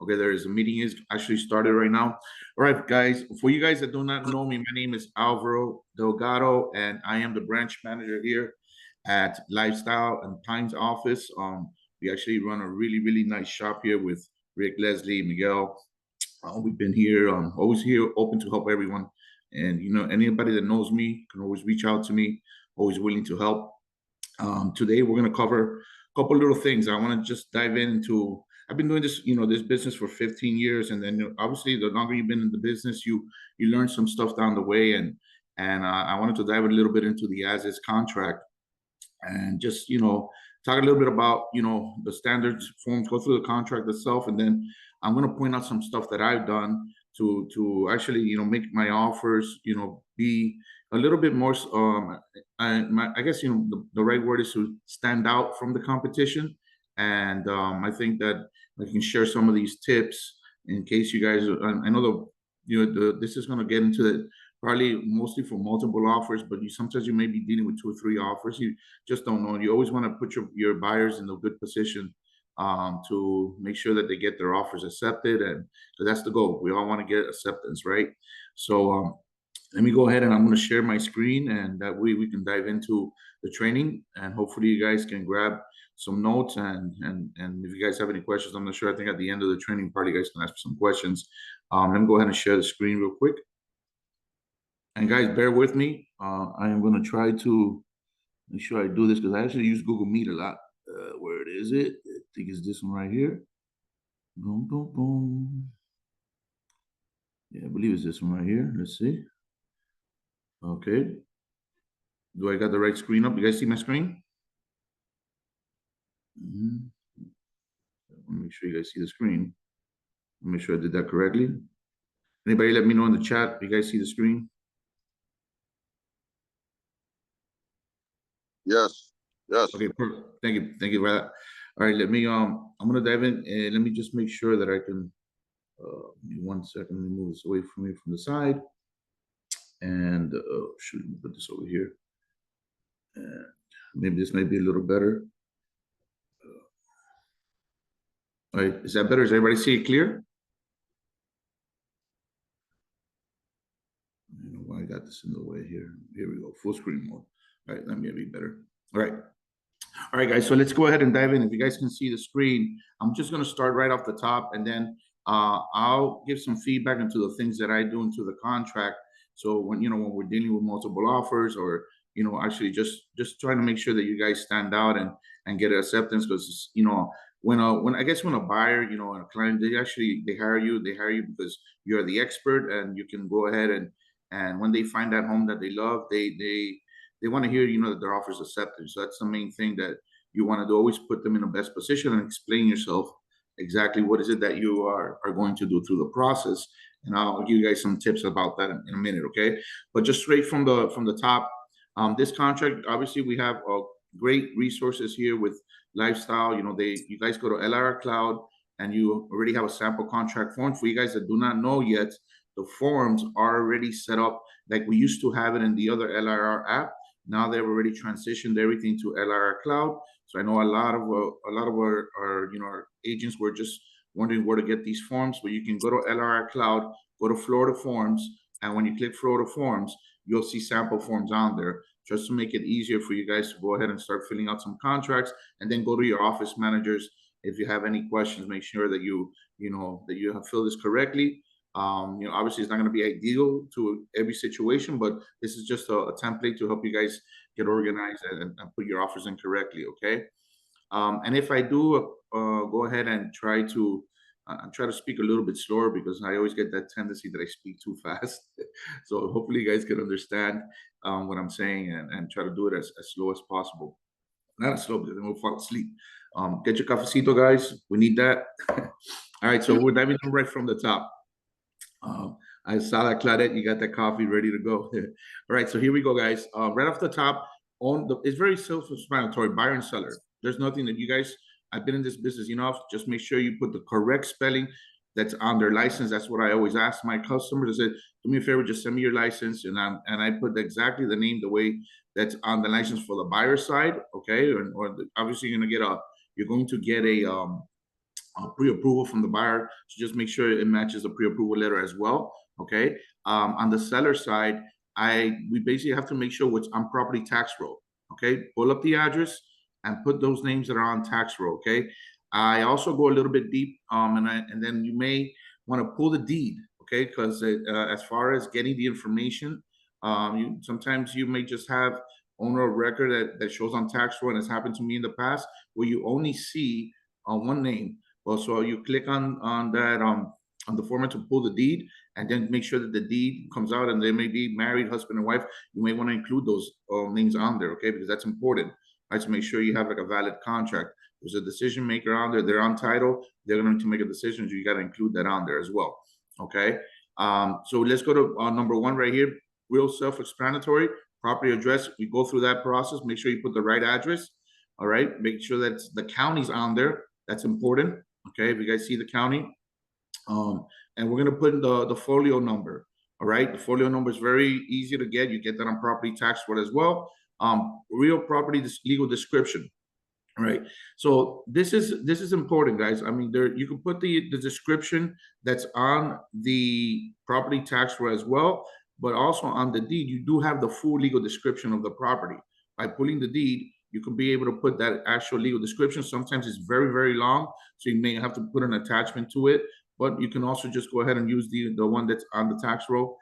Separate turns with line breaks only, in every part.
Okay, there is a meeting is actually started right now. All right, guys, for you guys that do not know me, my name is Alvaro Delgado, and I am the branch manager here at Lifestyle and Pines office. We actually run a really nice shop here with Rick, Leslie, Miguel. We've been here, always here, open to help everyone. And anybody that knows me can always reach out to me. Always willing to help. Today we're going to cover a couple little things. I want to just dive into. I've been doing this, this business for 15 years, and then obviously the longer you've been in the business, you learn some stuff down the way, and I wanted to dive a little bit into the as-is contract, and just talk a little bit about the standards forms, go through the contract itself, and then I'm going to point out some stuff that I've done to actually make my offers be a little bit more I guess the right word is to stand out from the competition. And I think that I can share some of these tips in case you guys I know this is going to get into the probably mostly for multiple offers, but sometimes you may be dealing with 2 or 3 offers. You just don't know. You always want to put your buyers in a good position to make sure that they get their offers accepted, and because that's the goal. We all want to get acceptance, right? So let me go ahead and I'm going to share my screen, and that way we can dive into the training, and hopefully you guys can grab some notes, and if you guys have any questions, I'm not sure. I think at the end of the training part, you guys can ask some questions. Let me go ahead and share the screen real quick. And guys, bear with me. I am going to try to make sure I do this because I actually use Google Meet a lot. Where is it? I think it's this one right here. Boom, boom, boom. Yeah, I believe it's this one right here. Let's see. Okay. Do I got the right screen up? You guys see my screen? Let me make sure you guys see the screen. Make sure I did that correctly. Anybody let me know in the chat if you guys see the screen?
Yes.
Okay, perfect. Thank you for that. All right, let me I'm gonna dive in, and let me just make sure that I can 1 second. Let me move this away from me from the side, and should we put this over here, and maybe this might be a little better. All right, is that better? Does everybody see it clear? I don't know why I got this in the way here. Here we go, full screen mode. All right, that may be better. All right, guys, so let's go ahead and dive in. If you guys can see the screen, I'm just going to start right off the top, and then I'll give some feedback into the things that I do into the contract. So when we're dealing with multiple offers, or actually just trying to make sure that you guys stand out and get acceptance, because when I guess when a buyer and a client, they hire you because you're the expert, and you can go ahead and when they find that home that they love, they want to hear, that their offer is accepted. So that's the main thing that you want to do. Always put them in the best position and explain yourself exactly what is it that you are going to do through the process. And I'll give you guys some tips about that in a minute, okay? But just straight from the top, this contract, obviously we have great resources here with Lifestyle. You guys go to LRR Cloud, and you already have a sample contract form. For you guys that do not know yet, the forms are already set up like we used to have it in the other LRR app. Now they've already transitioned everything to LRR Cloud. So I know a lot of our our agents were just wondering where to get these forms, but you can go to LRR Cloud, go to Florida Forms, and when you click Florida Forms, you'll see sample forms on there, just to make it easier for you guys to go ahead and start filling out some contracts, and then go to your office managers if you have any questions. Make sure that you have filled this correctly. Obviously it's not going to be ideal to every situation, but this is just a template to help you guys get organized and put your offers in correctly, okay? And if I do go ahead and try to speak a little bit slower, because I always get that tendency that I speak too fast. So hopefully you guys can understand what I'm saying, and try to do it as slow as possible. Not as slow, because then we'll fall asleep. Get your cafecito, guys. We need that. All right, so we're diving in right from the top. I saw that, Claudette, you got that coffee ready to go. All right, so here we go, guys. Right off the top, it's very self-explanatory, buyer and seller. There's nothing that you guys, I've been in this business enough. Just make sure you put the correct spelling that's on their license. That's what I always ask my customers. I said, do me a favor, just send me your license, and I put exactly the name the way that's on the license for the buyer side, okay? Obviously you're going to get a pre-approval from the buyer. So just make sure it matches the pre-approval letter as well, okay? On the seller side, we basically have to make sure what's on property tax roll, okay? Pull up the address and put those names that are on tax roll, okay? I also go a little bit deep, and then you may want to pull the deed, okay? Because as far as getting the information, sometimes you may just have owner of record that shows on tax roll, and it's happened to me in the past, where you only see one name. Well, so you click on that on the format to pull the deed, and then make sure that the deed comes out, and they may be married, husband and wife. You may want to include those names on there, okay? Because that's important, right? To make sure you have like a valid contract. There's a decision maker on there. They're on title. They're going to make a decision. So you got to include that on there as well, okay? So let's go to number one right here. Real self-explanatory. Property address. We go through that process. Make sure you put the right address. All right. Make sure that the county's on there. That's important. Okay. If you guys see the county, and we're gonna put in the folio number. All right. The folio number is very easy to get. You get that on property tax roll as well. Real property legal description. All right. So this is important, guys. I mean, you can put the description that's on the property tax roll as well, but also on the deed, you do have the full legal description of the property. By pulling the deed, you can be able to put that actual legal description. Sometimes it's very, very long, so you may have to put an attachment to it, but you can also just go ahead and use the one that's on the tax roll.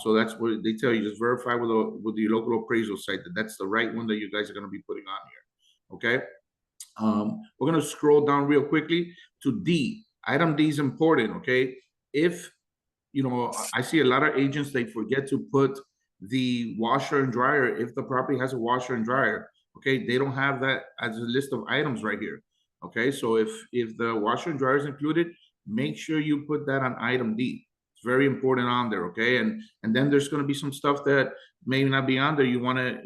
So that's what they tell you, just verify with the local appraisal site that that's the right one that you guys are going to be putting on here, okay? We're going to scroll down real quickly to D. Item D is important, okay? If, I see a lot of agents, they forget to put the washer and dryer. If the property has a washer and dryer, okay, they don't have that as a list of items right here, okay? So if the washer and dryer is included, make sure you put that on item D. It's very important on there, okay? And then there's going to be some stuff that may not be on there. You want to,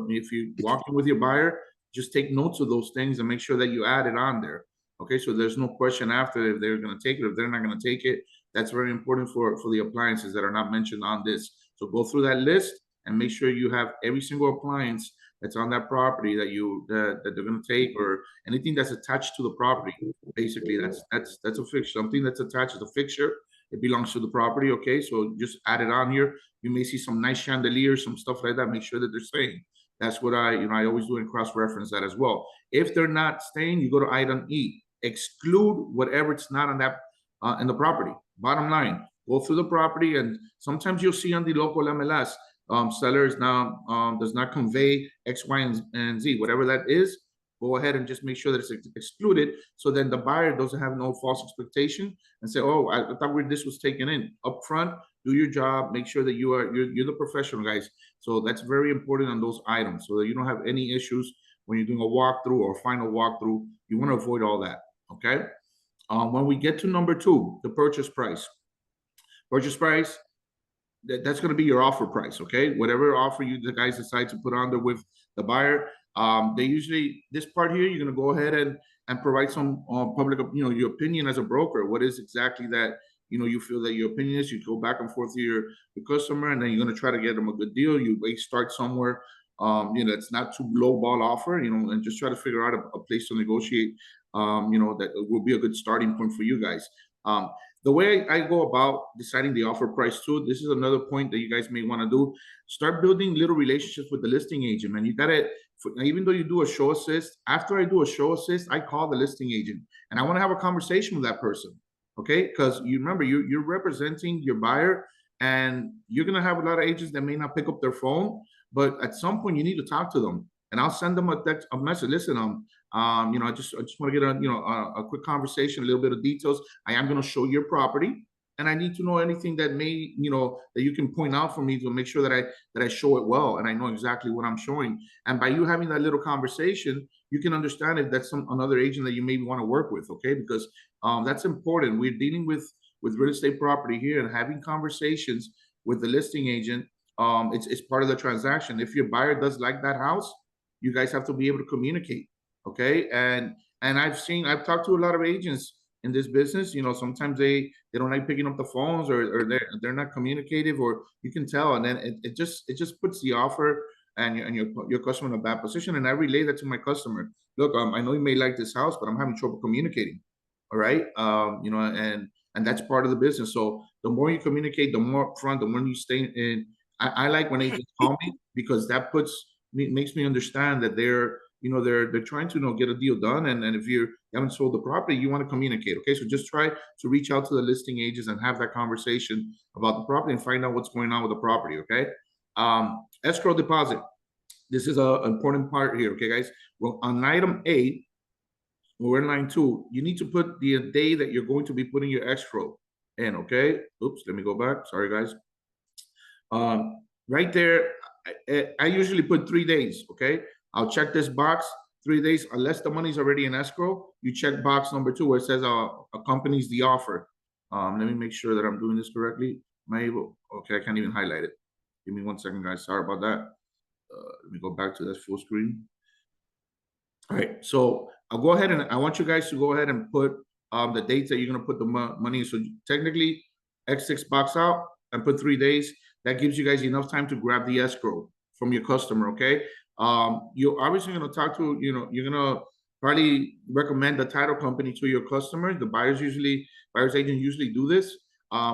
if you walk in with your buyer, just take notes of those things and make sure that you add it on there. Okay, so there's no question after if they're going to take it, if they're not going to take it. That's very important for the appliances that are not mentioned on this. So go through that list and make sure you have every single appliance that's on that property that they're going to take, or anything that's attached to the property. Basically, that's a fixture. Something that's attached to the fixture, it belongs to the property. Okay, so just add it on here. You may see some nice chandeliers, some stuff like that. Make sure that they're staying. That's what I always do and cross-reference that as well. If they're not staying, you go to item E. Exclude whatever it's not on that in the property. Bottom line, go through the property, and sometimes you'll see on the local MLS, sellers now does not convey X, Y, and Z. Whatever that is, go ahead and just make sure that it's excluded, so then the buyer doesn't have no false expectation and say, oh, I thought this was taken in. Up front, do your job, make sure that you're the professional, guys. So that's very important on those items, so that you don't have any issues when you're doing a walkthrough or final walkthrough. You want to avoid all that, okay? When we get to number 2, the purchase price. Purchase price, that's going to be your offer price, okay? Whatever offer the guys decide to put on there with the buyer. They usually, this part here, you're going to go ahead and provide some public, your opinion as a broker. What is exactly that, you feel that your opinion is. You go back and forth to your customer, and then you're going to try to get them a good deal. You start somewhere, it's not too low ball offer, and just try to figure out a place to negotiate, that will be a good starting point for you guys. The way I go about deciding the offer price too, this is another point that you guys may want to do. Start building little relationships with the listing agent, man. You got to, even though you do a show assist, after I do a show assist, I call the listing agent and I want to have a conversation with that person, okay? Because you remember, you're representing your buyer, and you're going to have a lot of agents that may not pick up their phone, but at some point you need to talk to them. And I'll send them a message. Listen, I just want to get a quick conversation, a little bit of details. I am going to show your property, and I need to know anything that may, that you can point out for me to make sure that I show it well, and I know exactly what I'm showing. And by you having that little conversation, you can understand if that's another agent that you may want to work with, okay? Because that's important. We're dealing with real estate property here, and having conversations with the listing agent, it's part of the transaction. If your buyer does like that house, you guys have to be able to communicate, okay? And I've talked to a lot of agents in this business. You know, sometimes they don't like picking up the phones, or they're not communicative, or you can tell, and then it just puts the offer and your customer in a bad position. And I relay that to my customer. Look, I know you may like this house, but I'm having trouble communicating. All right, you know, and that's part of the business. So the more you communicate, the more upfront, the more you stay in. I like when agents call me, because that makes me understand that they're trying to get a deal done. And if you haven't sold the property, you want to communicate. Okay, so just try to reach out to the listing agents and have that conversation about the property and find out what's going on with the property. Okay, escrow deposit. This is an important part here. Okay, guys. Well, on item 8, we're in line 2. You need to put the day that you're going to be putting your escrow in. Okay. Oops. Let me go back. Sorry, guys. Right there, I usually put 3 days. Okay, I'll check this box 3 days, unless the money's already in escrow. You check box number 2 where it says accompanies the offer. Let me make sure that I'm doing this correctly. Am I able? Okay, I can't even highlight it. Give me 1 second, guys. Sorry about that. Let me go back to that full screen. All right, so I'll go ahead and I want you guys to go ahead and put the dates that you're gonna put the money. So technically, X6 box out and put 3 days. That gives you guys enough time to grab the escrow from your customer. Okay, you're obviously gonna talk to, you're gonna probably recommend the title company to your customer. The buyer's agent usually do this.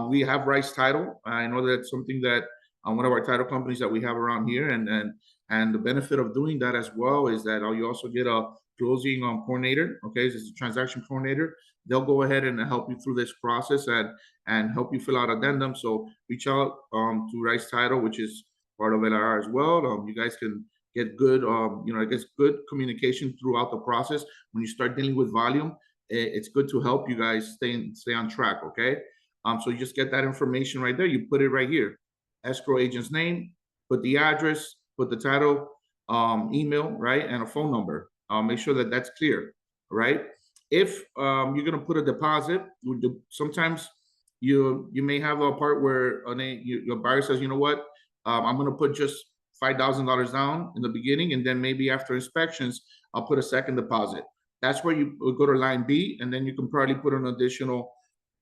We have Rice Title. I know that's something that one of our title companies that we have around here, and the benefit of doing that as well is that you also get a closing coordinator. Okay, this is a transaction coordinator. They'll go ahead and help you through this process and help you fill out addendum. So reach out to Rice Title, which is part of LRR as well. You guys can get good, I guess good communication throughout the process. When you start dealing with volume, it's good to help you guys stay on track. Okay, so you just get that information right there. You put it right here, escrow agent's name, put the address, put the title, email, right, and a phone number. Make sure that that's clear, right? If you're gonna put a deposit, sometimes you may have a part where your buyer says, you know what, I'm gonna put just $5,000 down in the beginning, and then maybe after inspections, I'll put a second deposit. That's where you go to line B, and then you can probably put an additional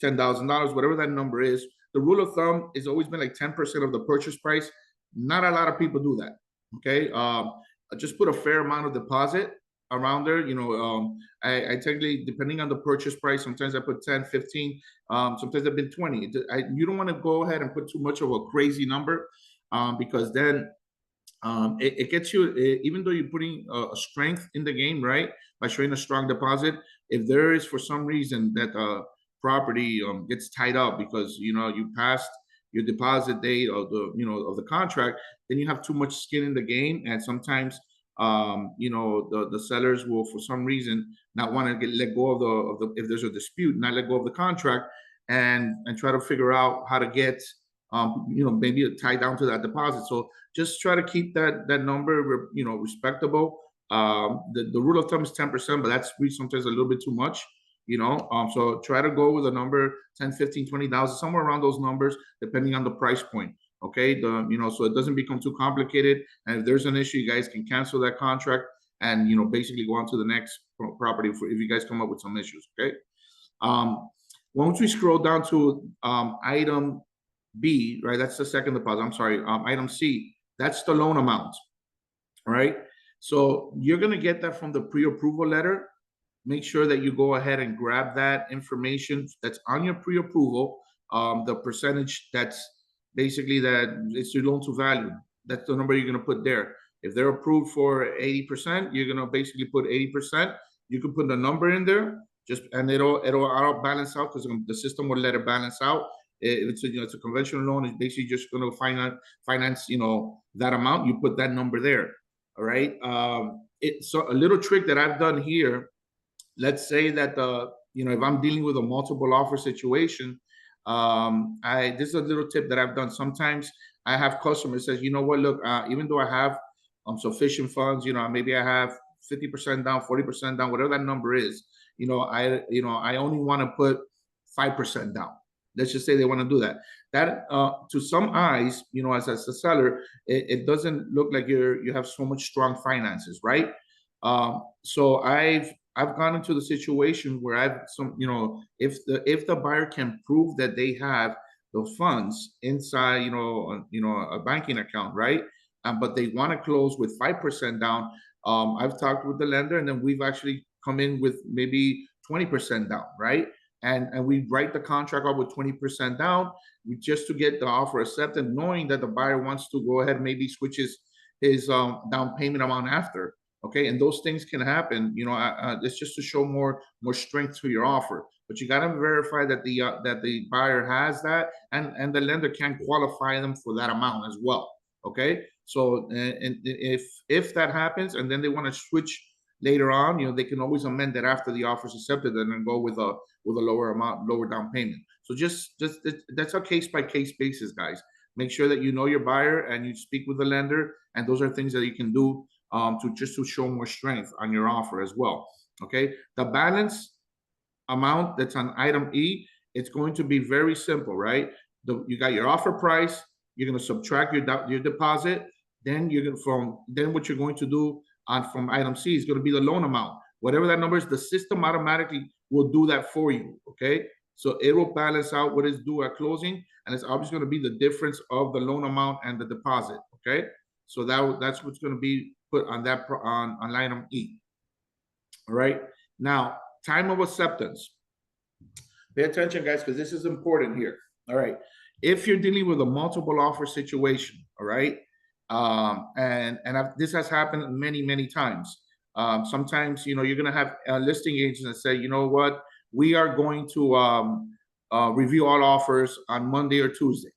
$10,000, whatever that number is. The rule of thumb has always been like 10% of the purchase price. Not a lot of people do that. Okay, just put a fair amount of deposit around there. I technically, depending on the purchase price, sometimes I put 10, 15, sometimes I've been 20. You don't want to go ahead and put too much of a crazy number, because then it gets you, even though you're putting a strength in the game, right, by showing a strong deposit. If there is for some reason that property gets tied up because you passed your deposit date of the contract, then you have too much skin in the game, and sometimes the sellers will, for some reason, not want to let go of the if there's a dispute, not let go of the contract, and try to figure out how to get maybe tie down to that deposit. So just try to keep that number respectable. The rule of thumb is 10%, but that's sometimes a little bit too much. So try to go with a number 10, 15, 20,000, somewhere around those numbers, depending on the price point. Okay, so it doesn't become too complicated. And if there's an issue, you guys can cancel that contract and basically go on to the next property if you guys come up with some issues. Okay. Once we scroll down to item B, right? That's the second deposit. I'm sorry. Item C, that's the loan amount. All right. So you're gonna get that from the pre-approval letter. Make sure that you go ahead and grab that information that's on your pre-approval, the percentage that's basically that it's your loan to value. That's the number you're going to put there. If they're approved for 80%, you're going to basically put 80%. You can put the number in there, and it'll auto balance out, because the system will let it balance out. If it's a conventional loan, it's basically just going to finance that amount. You put that number there. All right. So a little trick that I've done here. Let's say that if I'm dealing with a multiple offer situation, this is a little tip that I've done. Sometimes I have customers says, you know what, look, even though I have sufficient funds, maybe I have 50% down, 40% down, whatever that number is, I only want to put 5% down. Let's just say they want to do that. That to some eyes, as a seller, it doesn't look like you have so much strong finances, right? So I've I've gone into the situation where if the buyer can prove that they have the funds inside, a banking account, right? But they want to close with 5% down. I've talked with the lender, and then we've actually come in with maybe 20% down, right? And we write the contract out with 20% down, just to get the offer accepted, knowing that the buyer wants to go ahead and maybe switch his down payment amount after. Okay, and those things can happen. It's just to show more strength to your offer. But you got to verify that the buyer has that, and the lender can qualify them for that amount as well. Okay, so and if that happens, and then they want to switch later on, they can always amend that after the offer is accepted, and then go with a lower amount, lower down payment. So just that's a case by case basis, guys. Make sure that you know your buyer and you speak with the lender, and those are things that you can do to show more strength on your offer as well. Okay, the balance amount that's on item E, it's going to be very simple, right? You got your offer price, you're going to subtract your deposit, then what you're going to do from item C is going to be the loan amount. Whatever that number is, the system automatically will do that for you. Okay, so it will balance out what is due at closing, and it's obviously going to be the difference of the loan amount and the deposit. Okay, so that's what's going to be put on that on item E. All right, now time of acceptance. Pay attention, guys, because this is important here. All right, if you're dealing with a multiple offer situation, all right, this has happened many times. Sometimes you're going to have listing agents that say, you know what, we are going to review all offers on Monday or Tuesday.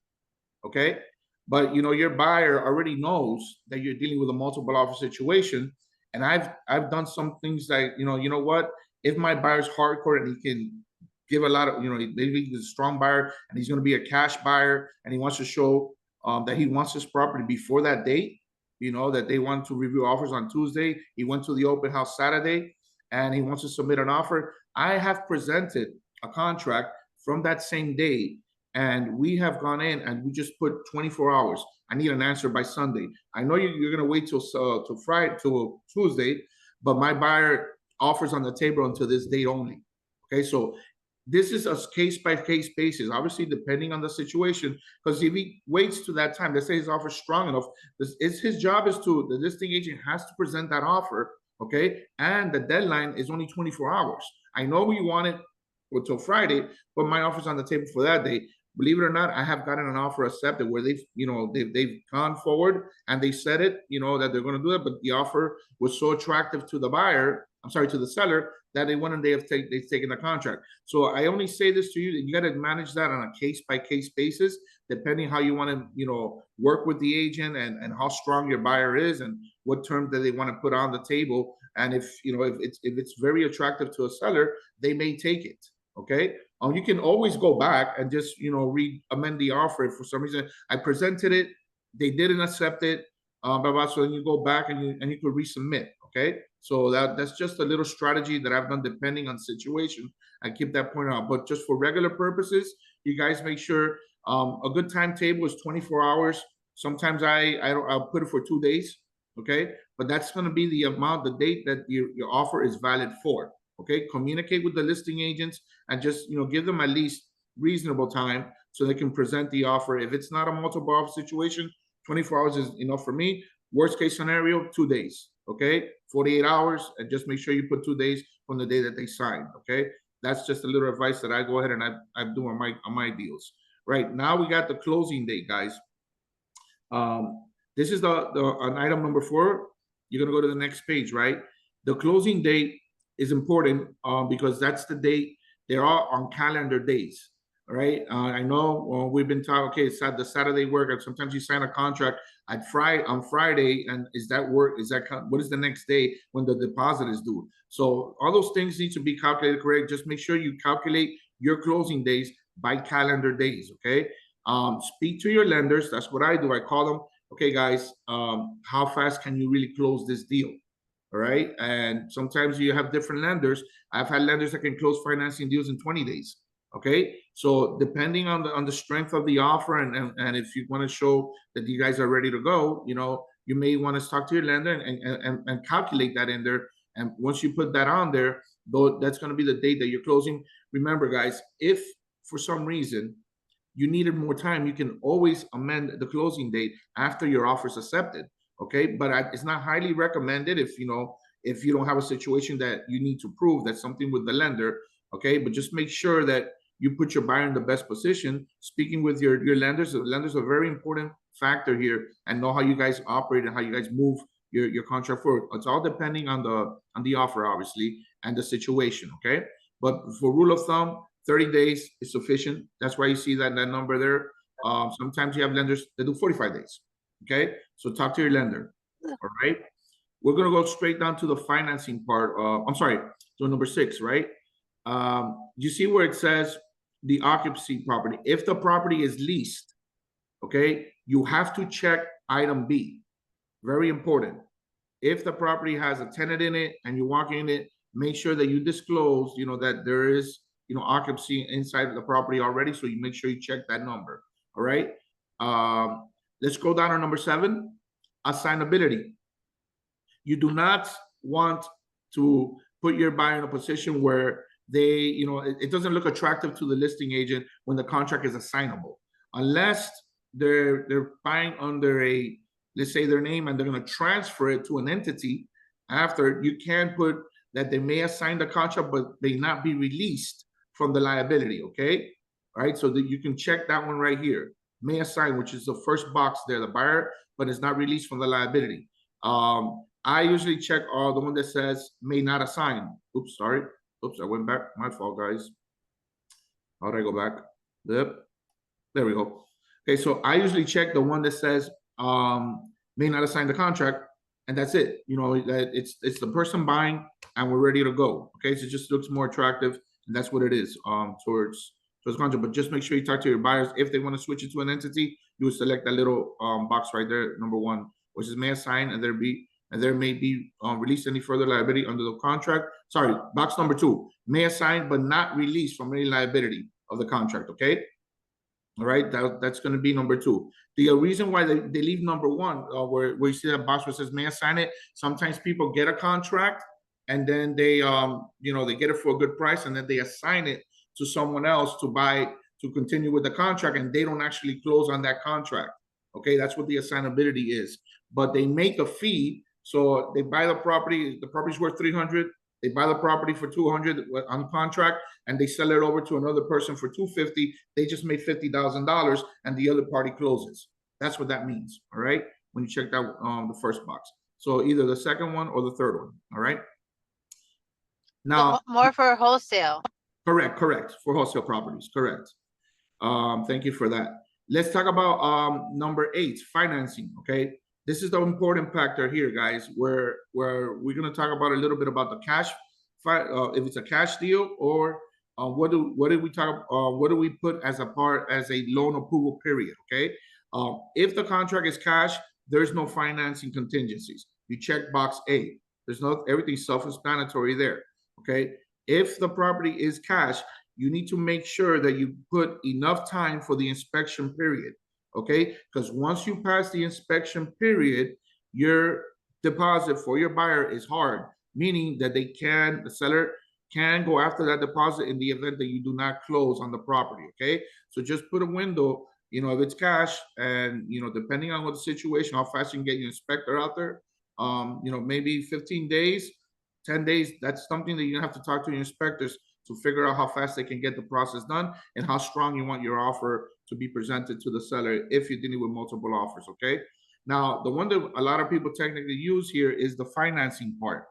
Okay, but your buyer already knows that you're dealing with a multiple offer situation. And I've done some things like, you know what, if my buyer's hardcore and he can give a lot of, maybe he's a strong buyer and he's going to be a cash buyer and he wants to show that he wants his property before that date, that they want to review offers on Tuesday. He went to the open house Saturday and he wants to submit an offer. I have presented a contract from that same day, and we have gone in and we just put 24 hours. I need an answer by Sunday. I know you're going to wait till Friday, till Tuesday, but my buyer offers on the table until this date only. Okay, so this is a case by case basis, obviously depending on the situation. Because if he waits to that time, let's say his offer is strong enough, his job is the listing agent has to present that offer. Okay, and the deadline is only 24 hours. I know we want it until Friday, but my offer's on the table for that day. Believe it or not, I have gotten an offer accepted where they've gone forward and they said it, that they're going to do it, but the offer was so attractive to the buyer, to the seller, that they've taken the contract. So I only say this to you, that you got to manage that on a case by case basis, depending how you want to, work with the agent and how strong your buyer is and what terms that they want to put on the table. And if it's very attractive to a seller, they may take it. Okay. You can always go back and just amend the offer if for some reason I presented it, they didn't accept it, so then you go back and you could resubmit. Okay, so that's just a little strategy that I've done depending on situation. I keep that point out, but just for regular purposes, you guys make sure a good timetable is 24 hours. Sometimes I'll put it for 2 days. Okay, but that's going to be the date that your offer is valid for. Okay, communicate with the listing agents and just give them at least reasonable time so they can present the offer. If it's not a multiple offer situation, 24 hours is enough for me. Worst case scenario, 2 days. Okay, 48 hours, and just make sure you put 2 days from the day that they sign. Okay, that's just a little advice that I go ahead and I do on my deals. Right now, we got the closing date, guys. This is on item number 4. You're gonna go to the next page, right? The closing date is important because that's the date. They're all on calendar days, right? I know we've been talking. Okay, it's the Saturday work, and sometimes you sign a contract on Friday, and what is the next day when the deposit is due? So all those things need to be calculated correct. Just make sure you calculate your closing days by calendar days. Okay. Speak to your lenders. That's what I do. I call them. Okay, guys, how fast can you really close this deal? All right. And sometimes you have different lenders. I've had lenders that can close financing deals in 20 days. Okay. So depending on the strength of the offer and if you want to show that you guys are ready to go, you may want to talk to your lender and calculate that in there. And once you put that on there, though that's going to be the date that you're closing. Remember, guys, if for some reason you needed more time, you can always amend the closing date after your offer is accepted. Okay, but it's not highly recommended if if you don't have a situation that you need to prove that's something with the lender. Okay, but just make sure that you put your buyer in the best position. Speaking with your lenders, the lenders are a very important factor here, and know how you guys operate and how you guys move your contract forward. It's all depending on the offer, obviously, and the situation. Okay, but for rule of thumb, 30 days is sufficient. That's why you see that number there. Sometimes you have lenders that do 45 days. Okay, so talk to your lender. All right, we're gonna go straight down to the financing part. I'm sorry, so number 6, right? You see where it says the occupancy property. If the property is leased, okay, you have to check item B. Very important. If the property has a tenant in it and you walk in it, make sure that you disclose, that there is, occupancy inside of the property already. So you make sure you check that number. All right. Let's go down to number 7, assignability. You do not want to put your buyer in a position where they, it doesn't look attractive to the listing agent when the contract is assignable, unless they're buying under a, let's say, their name, and they're going to transfer it to an entity. After, you can put that they may assign the contract, but may not be released from the liability. Okay, all right, so that you can check that one right here. May assign, which is the first box there, the buyer, but it's not released from the liability. I usually check the one that says may not assign. Oops, sorry. Oops, I went back. My fault, guys. How did I go back? Yep. There we go. Okay, so I usually check the one that says may not assign the contract, and that's it. That it's the person buying, and we're ready to go. Okay, so it just looks more attractive, and that's what it is towards contract. But just make sure you talk to your buyers. If they want to switch it to an entity, you would select that little box right there, number 1, which is may assign, and there may be released any further liability under the contract. Sorry, box number 2, may assign but not released from any liability of the contract. Okay. All right, that's going to be number 2. The reason why they leave number 1, where you see that box where it says may assign it, sometimes people get a contract and then they they get it for a good price, and then they assign it to someone else to continue with the contract, and they don't actually close on that contract. Okay, that's what the assignability is. But they make a fee, so they buy the property's worth 300. They buy the property for 200 on contract, and they sell it over to another person for 250. They just made $50,000, and the other party closes. That's what that means. All right, when you check out the first box. So either the second one or the third one. All right. Now,
more for wholesale.
Correct. For wholesale properties. Correct. Thank you for that. Let's talk about number 8, financing. Okay. This is the important factor here, guys, where we're going to talk about a little bit about the cash, if it's a cash deal, or what do we put as a loan approval period. Okay. If the contract is cash, there's no financing contingencies. You check box A. Everything's self-explanatory there. Okay. If the property is cash, you need to make sure that you put enough time for the inspection period. Okay, because once you pass the inspection period, your deposit for your buyer is hard, meaning that the seller can go after that deposit in the event that you do not close on the property. Okay, so just put a window, if it's cash, and depending on what the situation, how fast you can get your inspector out there, maybe 15 days, 10 days. That's something that you have to talk to your inspectors to figure out how fast they can get the process done, and how strong you want your offer to be presented to the seller if you're dealing with multiple offers. Okay. Now, the one that a lot of people technically use here is the financing part.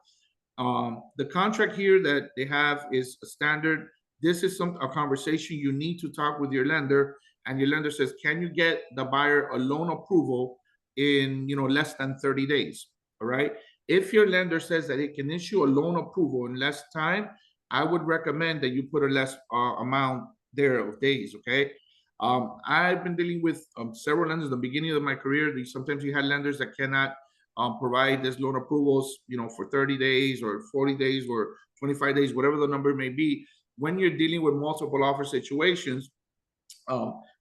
The contract here that they have is a standard. This is a conversation you need to talk with your lender, and your lender says, can you get the buyer a loan approval in less than 30 days? All right. If your lender says that it can issue a loan approval in less time, I would recommend that you put a less amount there of days. Okay. I've been dealing with several lenders at the beginning of my career. Sometimes you had lenders that cannot provide this loan approvals, for 30 days or 40 days or 25 days, whatever the number may be. When you're dealing with multiple offer situations,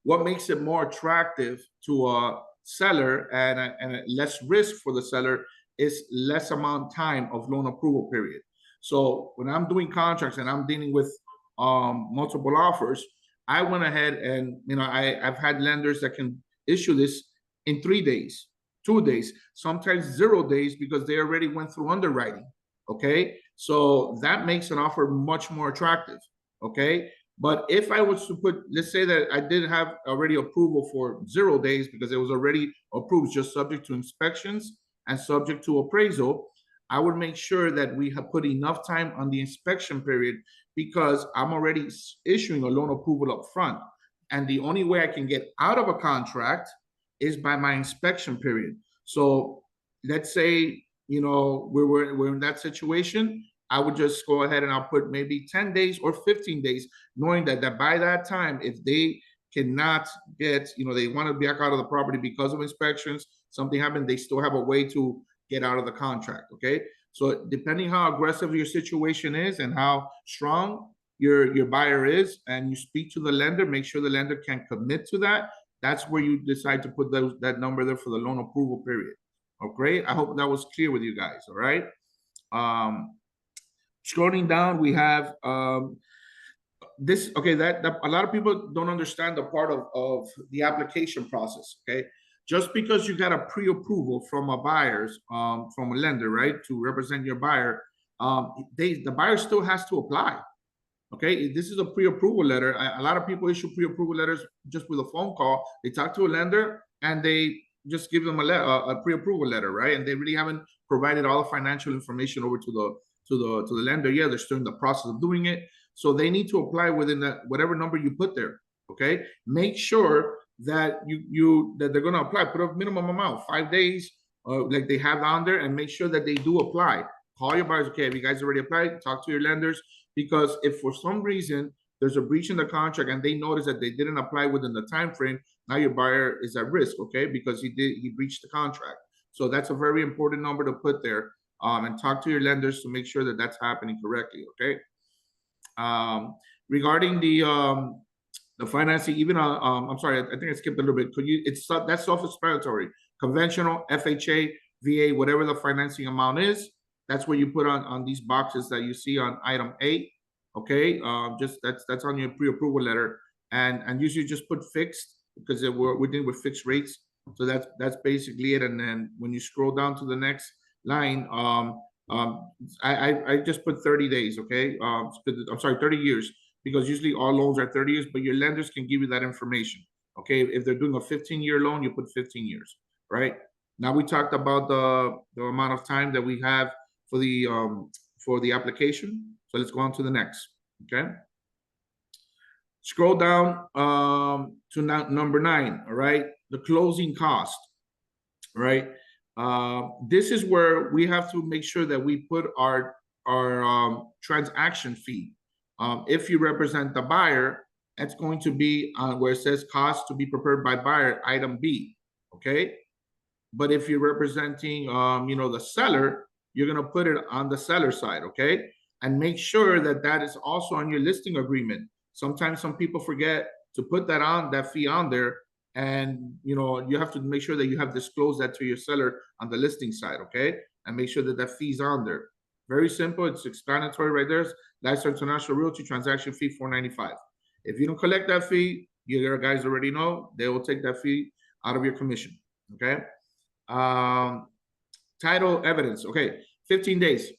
what makes it more attractive to a seller and less risk for the seller is less amount of time of loan approval period. So when I'm doing contracts and I'm dealing with multiple offers, I went ahead and, I've had lenders that can issue this in 3 days, 2 days, sometimes 0 days, because they already went through underwriting. Okay, so that makes an offer much more attractive. Okay, but if I was to put, let's say that I did have already approval for 0 days because it was already approved, just subject to inspections and subject to appraisal, I would make sure that we have put enough time on the inspection period, because I'm already issuing a loan approval up front. And the only way I can get out of a contract is by my inspection period. So let's say, we're in that situation, I would just go ahead and I'll put maybe 10 days or 15 days, knowing that by that time, if they cannot get, they want to back out of the property because of inspections, something happened, they still have a way to get out of the contract. Okay, so depending how aggressive your situation is and how strong your buyer is, and you speak to the lender, make sure the lender can commit to that. That's where you decide to put that number there for the loan approval period. Okay, I hope that was clear with you guys. All right. Scrolling down, we have this. Okay, that a lot of people don't understand the part of the application process. Okay, just because you got a pre-approval from a buyer's from a lender, right, to represent your buyer, the buyer still has to apply. Okay, this is a pre-approval letter. A lot of people issue pre-approval letters just with a phone call. They talk to a lender and they just give them a pre-approval letter, right? And they really haven't provided all the financial information over to the lender. Yeah, they're still in the process of doing it, so they need to apply within that whatever number you put there. Okay, make sure that that they're going to apply. Put a minimum amount, 5 days, like they have on there, and make sure that they do apply. Call your buyers. Okay, have you guys already applied? Talk to your lenders. Because if for some reason there's a breach in the contract and they notice that they didn't apply within the time frame, now your buyer is at risk, okay? Because he breached the contract. So that's a very important number to put there, and talk to your lenders to make sure that that's happening correctly, okay? Regarding the financing, even I'm sorry, I think I skipped a little bit. That's self-explanatory. Conventional, FHA, VA, whatever the financing amount is, that's what you put on these boxes that you see on item 8. Okay, just that's on your pre-approval letter, and usually just put fixed, because we're dealing with fixed rates. So that's basically it. And then when you scroll down to the next line, I just put 30 days. Okay, I'm sorry, 30 years, because usually all loans are 30 years, but your lenders can give you that information. Okay, if they're doing a 15-year loan, you put 15 years, right? Now we talked about the amount of time that we have for the application. So let's go on to the next. Okay. Scroll down to number 9. All right, the closing cost. All right. This is where we have to make sure that we put our transaction fee. If you represent the buyer, that's going to be where it says cost to be prepared by buyer, item B. Okay. But if you're representing the seller, you're going to put it on the seller side. Okay, and make sure that is also on your listing agreement. Sometimes some people forget to put that fee on there, and you have to make sure that you have disclosed that to your seller on the listing side. Okay, and make sure that fee's on there. Very simple. It's explanatory right there. Lifestyle International Realty transaction fee $4.95. If you don't collect that fee, your guys already know they will take that fee out of your commission. Okay. Title evidence. Okay, 15 days.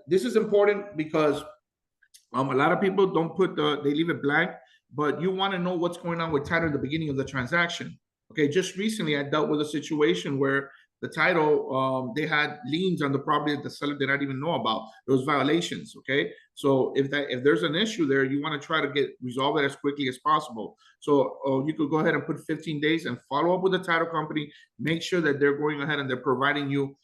This is important because a lot of people don't they leave it blank, but you want to know what's going on with title at the beginning of the transaction. Okay, just recently I dealt with a situation where the title, they had liens on the property that the seller did not even know about. Those violations. Okay, so if there's an issue there, you want to try to resolve it as quickly as possible. So you could go ahead and put 15 days and follow up with the title company. Make sure that they're going ahead and they're providing you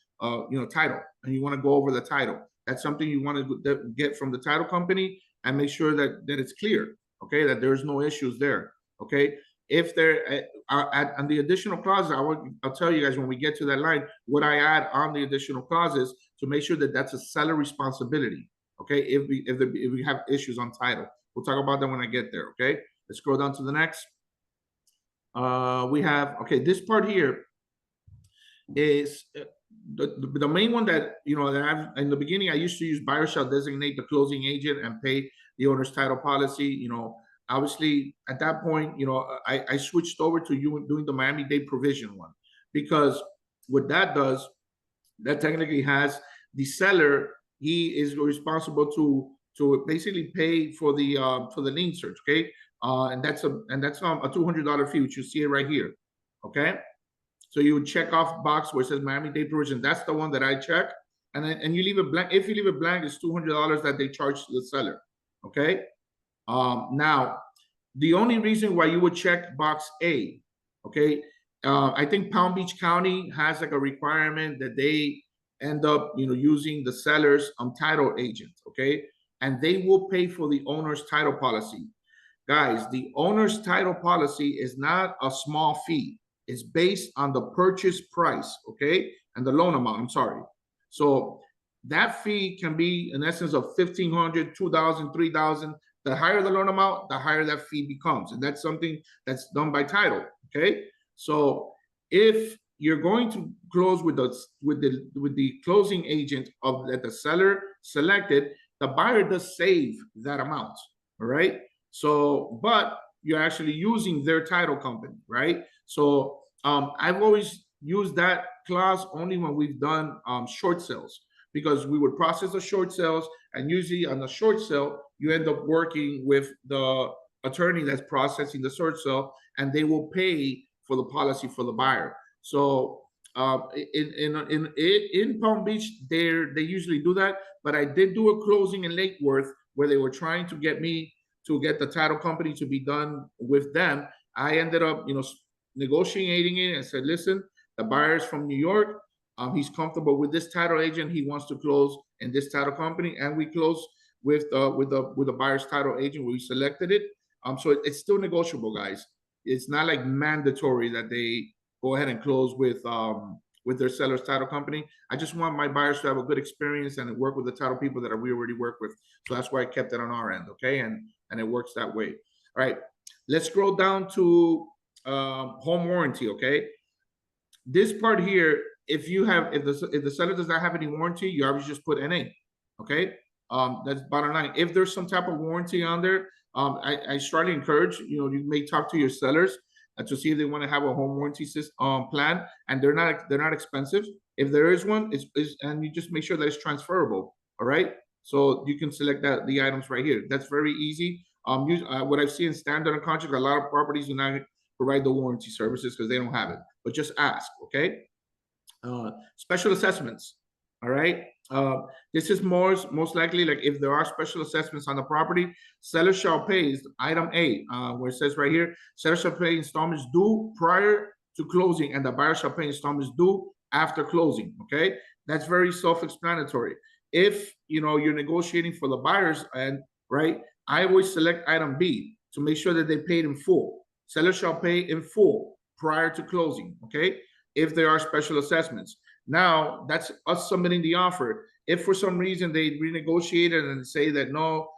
title, and you want to go over the title. That's something you want to get from the title company, and make sure that it's clear. Okay, that there's no issues there. Okay, if there on the additional clauses, I'll tell you guys when we get to that line what I add on the additional clauses to make sure that that's a seller responsibility. Okay, if we have issues on title, we'll talk about that when I get there. Okay, let's scroll down to the next. We have this part here is the main one that, you know, that I've in the beginning, I used to use buyer shall designate the closing agent and pay the owner's title policy. You know, obviously at that point, you know, I switched over to you doing the Miami-Dade provision one, because what that does, that technically has the seller, he is responsible to basically pay for the lien search, okay? And that's a $200 fee, which you see it right here, okay? So you would check off box where it says Miami-Dade provision. That's the one that I check, and you leave it blank. If you leave it blank, it's $200 that they charge the seller, okay? Now, the only reason why you would check box A, okay? I think Palm Beach County has like a requirement that they end up, you know, using the seller's title agent, okay? And they will pay for the owner's title policy. Guys, the owner's title policy is not a small fee. It's based on the purchase price, okay? And the loan amount, I'm sorry. So that fee can be in essence of $1,500, $2,000, $3,000. The higher the loan amount, the higher that fee becomes. And that's something that's done by title, okay? So if you're going to close with the closing agent of that the seller selected, the buyer does save that amount, all right? So, but you're actually using their title company, right? So I've always used that clause only when we've done short sales, because we would process the short sales, and usually on the short sale, you end up working with the attorney that's processing the short sale, and they will pay for the policy for the buyer. So in Palm Beach, they usually do that. But I did do a closing in Lake Worth where they were trying to get me to get the title company to be done with them. I ended up, you know, negotiating it and said, listen, the buyer's from New York. He's comfortable with this title agent. He wants to close in this title company, and we closed with the buyer's title agent. We selected it. So it's still negotiable, guys. It's not like mandatory that they go ahead and close with their seller's title company. I just want my buyers to have a good experience and work with the title people that we already work with. So that's why I kept it on our end, okay? And it works that way. All right, let's scroll down to home warranty, okay? This part here, if the seller does not have any warranty, you obviously just put NA, okay? That's bottom line. If there's some type of warranty on there, I strongly encourage, you know, you may talk to your sellers to see if they want to have a home warranty system plan, and they're not expensive. If there is one, and you just make sure that it's transferable. All right, so you can select the items right here. That's very easy. What I've seen in standard and contract, a lot of properties do not provide the warranty services because they don't have it. But just ask, okay? Special assessments. All right. This is most likely like if there are special assessments on the property, seller shall pay item A, where it says right here, seller shall pay installments due prior to closing, and the buyer shall pay installments due after closing. Okay, that's very self-explanatory. If you know you're negotiating for the buyers, and right, I always select item B to make sure that they paid in full. Seller shall pay in full prior to closing. Okay, if there are special assessments. Now that's us submitting the offer. If for some reason they renegotiate it and say that no,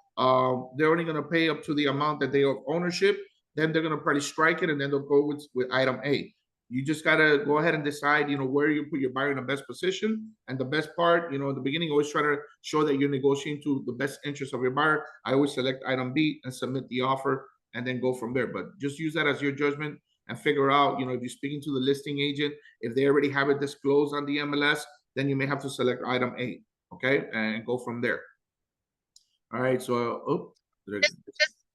they're only going to pay up to the amount that they have ownership, then they're going to probably strike it, and then they'll go with item A. You just got to go ahead and decide, you know, where you put your buyer in the best position. And the best part, you know, in the beginning, always try to show that you're negotiating to the best interest of your buyer. I always select item B and submit the offer, and then go from there. But just use that as your judgment and figure out, you know, if you're speaking to the listing agent, if they already have it disclosed on the MLS, then you may have to select item A, okay, and go from there. All right, so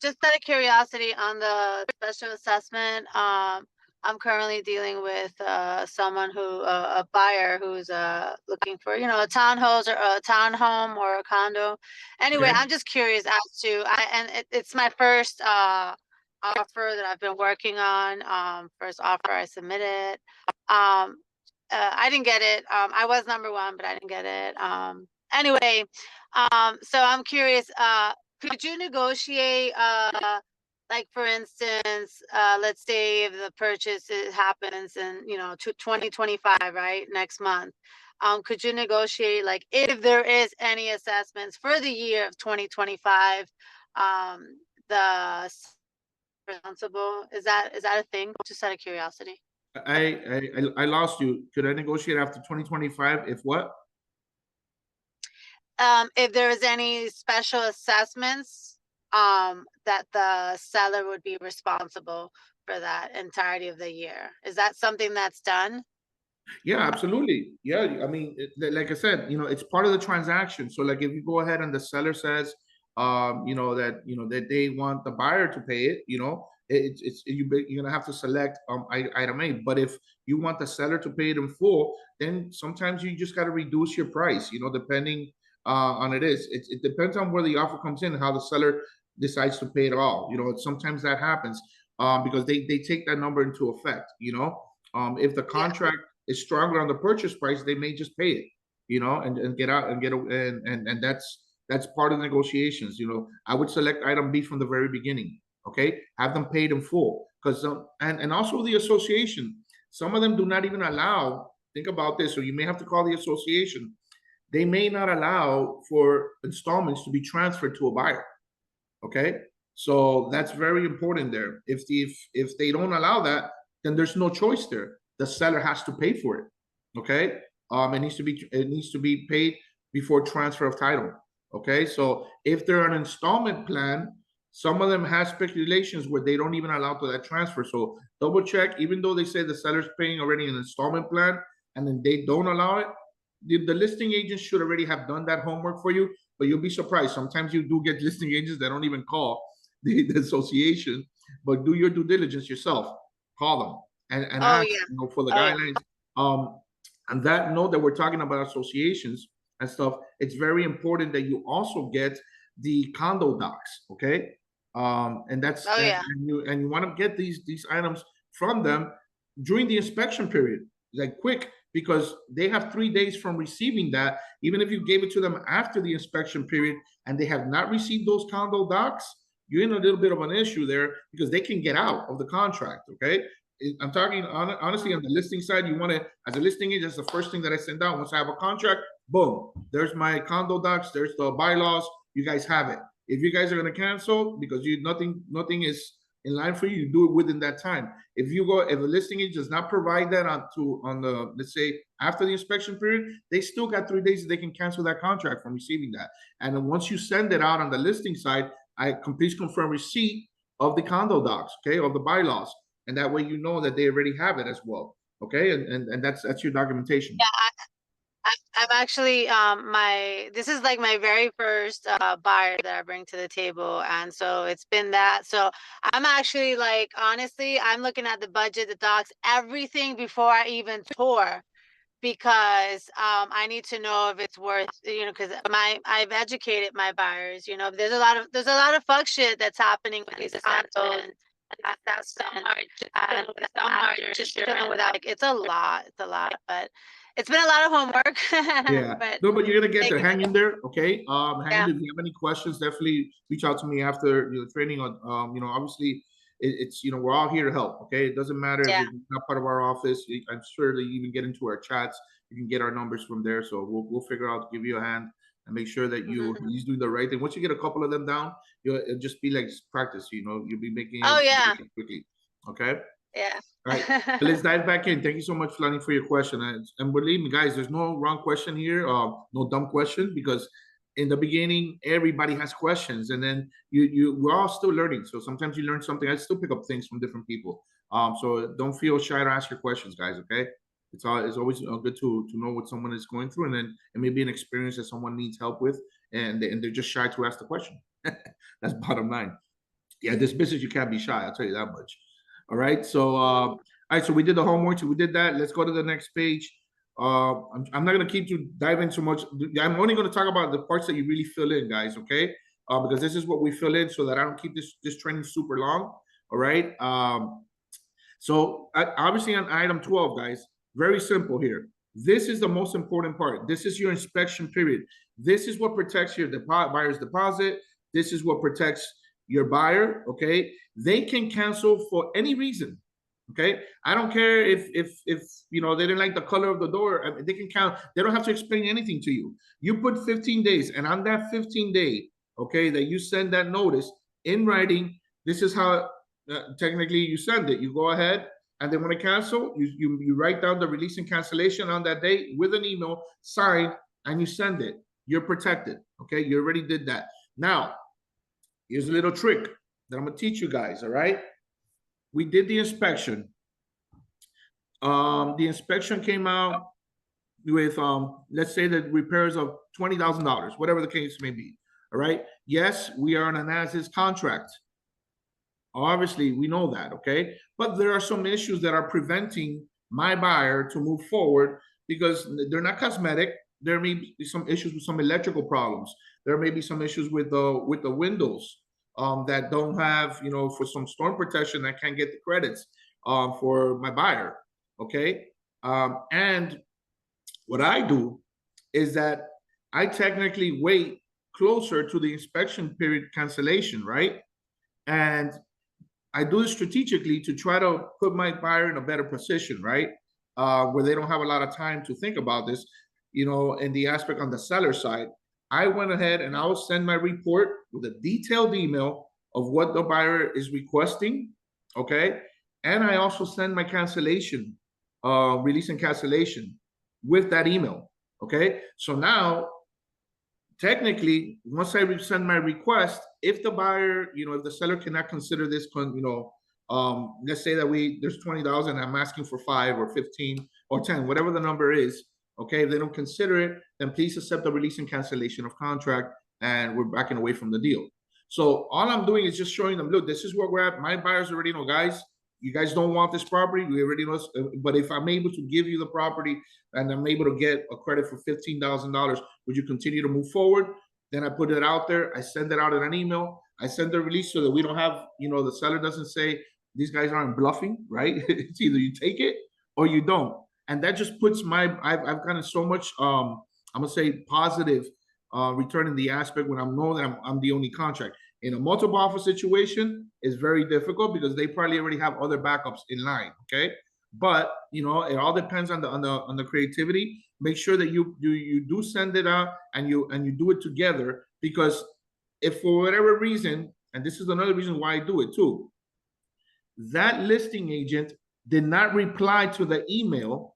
just out of curiosity on the special assessment, I'm currently dealing with someone a buyer who's looking for, you know, a townhouse or a townhome or a condo. Anyway,
okay.
I'm just curious as to it's my first offer that I've been working on. First offer I submitted. I didn't get it. I was number one, but I didn't get it. Anyway, so I'm curious. Could you negotiate? Like for instance, let's say if the purchase happens in 2025, right, next month. Could you negotiate like if there is any assessments for the year of 2025? The responsible is that a thing? Just out of curiosity.
I lost you. Could I negotiate after 2025 if what?
If there was any special assessments, that the seller would be responsible for that entirety of the year. Is that something that's done?
Yeah, absolutely. Yeah, I mean, like I said, it's part of the transaction. So, like, if you go ahead and the seller says, that they want the buyer to pay it, you're gonna have to select item A. But if you want the seller to pay it in full, then sometimes you just got to reduce your price. Depending on it depends on where the offer comes in, how the seller decides to pay it all. Sometimes that happens because they take that number into effect. If the
Yeah.
contract is stronger on the purchase price, they may just pay it, and get out and and that's part of the negotiations. I would select item B from the very beginning. Okay, have them paid in full because and also the association. Some of them do not even allow. Think about this, or you may have to call the association. They may not allow for installments to be transferred to a buyer. Okay, so that's very important there. If they don't allow that, then there's no choice there. The seller has to pay for it. Okay, it needs to be paid before transfer of title. Okay, so if they're an installment plan, some of them have speculations where they don't even allow to that transfer. So double check, even though they say the seller's paying already an installment plan, and then they don't allow it, the listing agent should already have done that homework for you. But you'll be surprised. Sometimes you do get listing agents that don't even call the association, but do your due diligence yourself. Call them and
Oh,
ask,
yeah.
for the
Oh, yeah.
guidelines. And that note that we're talking about associations and stuff, it's very important that you also get the condo docs, okay? And that's
Oh,
and,
yeah.
and you want to get these items from them during the inspection period, like quick, because they have 3 days from receiving that. Even if you gave it to them after the inspection period and they have not received those condo docs, you're in a little bit of an issue there because they can get out of the contract. Okay, I'm talking honestly on the listing side. You want to, as a listing agent, that's the first thing that I send out once I have a contract. Boom, there's my condo docs. There's the bylaws. You guys have it. If you guys are going to cancel because nothing is in line for you, you do it within that time. If a listing agent does not provide that on the, let's say, after the inspection period, they still got 3 days that they can cancel that contract from receiving that. And then once you send it out on the listing side, please confirm receipt of the condo docs, okay, of the bylaws, and that way you know that they already have it as well, okay, and that's your documentation.
Yeah, I'm actually this is like my very first buyer that I bring to the table, and so it's been that. So I'm actually like, honestly, I'm looking at the budget, the docs, everything before I even tour, because I need to know if it's worth, because I've educated my buyers. There's a lot of fuck shit that's happening with these condos. And that's so hard. And it's so hard to dealing with that. Like, it's a lot, but it's been a lot of homework.
Yeah,
But
no, but you're gonna get
thank
there.
you for
Hang in there, okay? Hang in
yeah.
there. If you have any questions, definitely reach out to me after training. On, obviously, it's we're all here to help. Okay, it doesn't matter if
Yeah.
you're not part of our office. I'm sure that you even get into our chats. You can get our numbers from there. So we'll figure out to give you a hand and make sure that he's doing the right thing. Once you get a couple of them down, it'll just be like practice. You'll be making
Oh,
it
yeah.
quickly. Okay.
Yeah.
All right, so let's dive back in. Thank you so much, Flani, for your question. And believe me, guys, there's no wrong question here, no dumb question, because in the beginning, everybody has questions, and then we're all still learning. So sometimes you learn something. I still pick up things from different people. So don't feel shy to ask your questions, guys. Okay, it's always good to know what someone is going through, and then it may be an experience that someone needs help with, and they're just shy to ask the question. That's bottom line. Yeah, this business you can't be shy. I'll tell you that much. All right. So, all right. So we did the homework. So we did that. Let's go to the next page. I'm not gonna keep you diving too much. I'm only gonna talk about the parts that you really fill in, guys. Okay. Because this is what we fill in, so that I don't keep this training super long. All right. So obviously on item 12, guys, very simple here. This is the most important part. This is your inspection period. This is what protects your buyer's deposit. This is what protects your buyer. Okay, they can cancel for any reason. Okay, I don't care if they didn't like the color of the door. I mean, they can count. They don't have to explain anything to you. You put 15 days, and on that 15 day, okay, that you send that notice in writing. This is how technically you send it. You go ahead. And then when I cancel, you write down the release and cancellation on that date with an email signed, and you send it. You're protected. Okay, you already did that. Now, here's a little trick that I'm gonna teach you guys. All right, we did the inspection. The inspection came out with let's say the repairs of $20,000, whatever the case may be. All right. Yes, we are on an as-is contract. Obviously, we know that, okay? But there are some issues that are preventing my buyer to move forward because they're not cosmetic. There may be some issues with some electrical problems. There may be some issues with the windows that don't have, you know, for some storm protection that can't get the credits for my buyer, okay? And what I do is that I technically wait closer to the inspection period cancellation, right? And I do it strategically to try to put my buyer in a better position, right? Where they don't have a lot of time to think about this, you know, in the aspect on the seller side. I went ahead and I will send my report with a detailed email of what the buyer is requesting, okay? And I also send my cancellation, release and cancellation with that email, okay? So now, technically, once I send my request, if the buyer, you know, if the seller cannot consider this, you know, let's say that there's 20,000, I'm asking for 5 or 15 or 10, whatever the number is, okay? If they don't consider it, then please accept the release and cancellation of contract, and we're backing away from the deal. So all I'm doing is just showing them, look, this is where we're at. My buyers already know, guys, you guys don't want this property. We already know, but if I'm able to give you the property and I'm able to get a credit for $15,000, would you continue to move forward? Then I put it out there. I send it out in an email. I send the release so that we don't have, you know, the seller doesn't say these guys aren't bluffing, right? It's either you take it or you don't. And that just puts I've gotten so much, I'm gonna say positive return in the aspect when I know that I'm the only contract. In a multiple offer situation, it's very difficult because they probably already have other backups in line. Okay, but you know, it all depends on the creativity. Make sure that you do send it out and you do it together, because if for whatever reason, and this is another reason why I do it too, that listing agent did not reply to the email,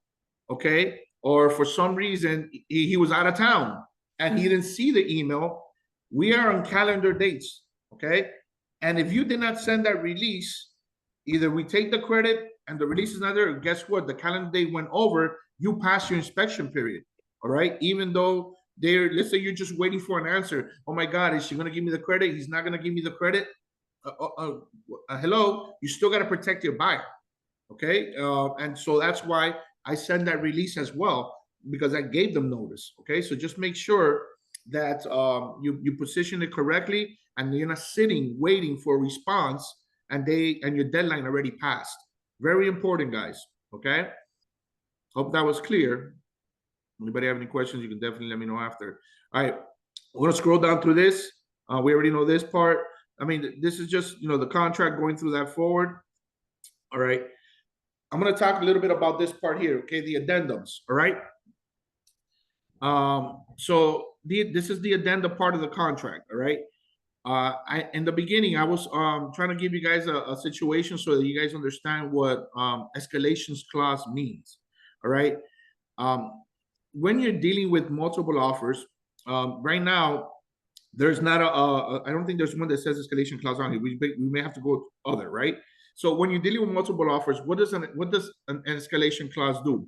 okay, or for some reason he was out of town and he didn't see the email, we are on calendar dates. Okay, and if you did not send that release, either we take the credit and the release is not there, guess what? The calendar date went over, you pass your inspection period. All right, even though let's say you're just waiting for an answer. Oh my God, is she going to give me the credit? He's not going to give me the credit. Hello, you still got to protect your buyer. Okay, and so that's why I send that release as well, because I gave them notice. Okay, so just make sure that you position it correctly, and you're not sitting waiting for a response and your deadline already passed. Very important, guys. Okay, hope that was clear. Anybody have any questions, you can definitely let me know after. All right, we're gonna scroll down through this. We already know this part. I mean, this is just, you know, the contract, going through that forward. All right, I'm gonna talk a little bit about this part here. Okay, the addendums. All right. So this is the addendum part of the contract. All right. In the beginning, I was trying to give you guys a situation so that you guys understand what escalations clause means. All right. When you're dealing with multiple offers, right now, there's not I don't think there's one that says escalation clause on here. We may have to go other, right? So when you're dealing with multiple offers, what does an escalation clause do?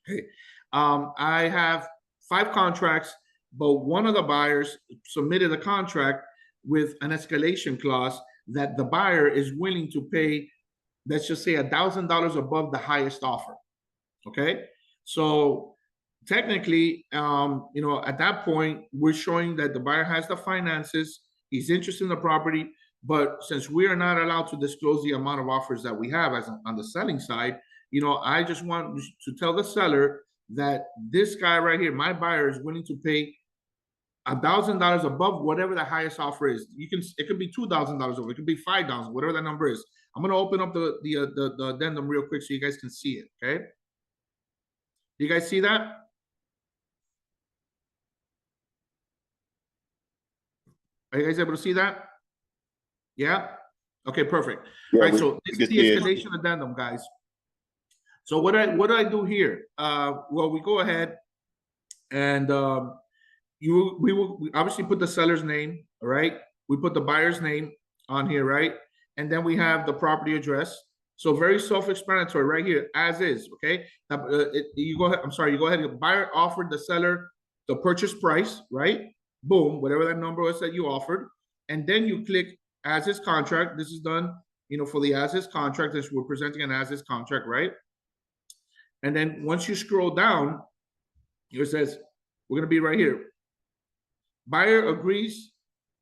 Okay. I have 5 contracts, but one of the buyers submitted a contract with an escalation clause that the buyer is willing to pay, let's just say $1,000 above the highest offer. Okay, so technically, you know, at that point, we're showing that the buyer has the finances, he's interested in the property, but since we are not allowed to disclose the amount of offers that we have as on the selling side, you know, I just want to tell the seller that this guy right here, my buyer, is willing to pay $1,000 above whatever the highest offer is. It could be $2,000 over, it could be $5,000, whatever that number is. I'm gonna open up the addendum real quick so you guys can see it. Okay, you guys see that? Are you guys able to see that? Yeah. Okay, perfect.
Yeah,
all right, so this is the escalation addendum, guys. So what do I do here? Well, we go ahead and we will obviously put the seller's name, all right? We put the buyer's name on here, right? And then we have the property address. So very self-explanatory right here, as is, okay? Now, you go ahead, I'm sorry, you go ahead, the buyer offered the seller the purchase price, right? Boom, whatever that number was that you offered. And then you click as is contract. This is done, for the as is contract. This we're presenting an as is contract, right? And then once you scroll down, it says, we're gonna be right here. Buyer agrees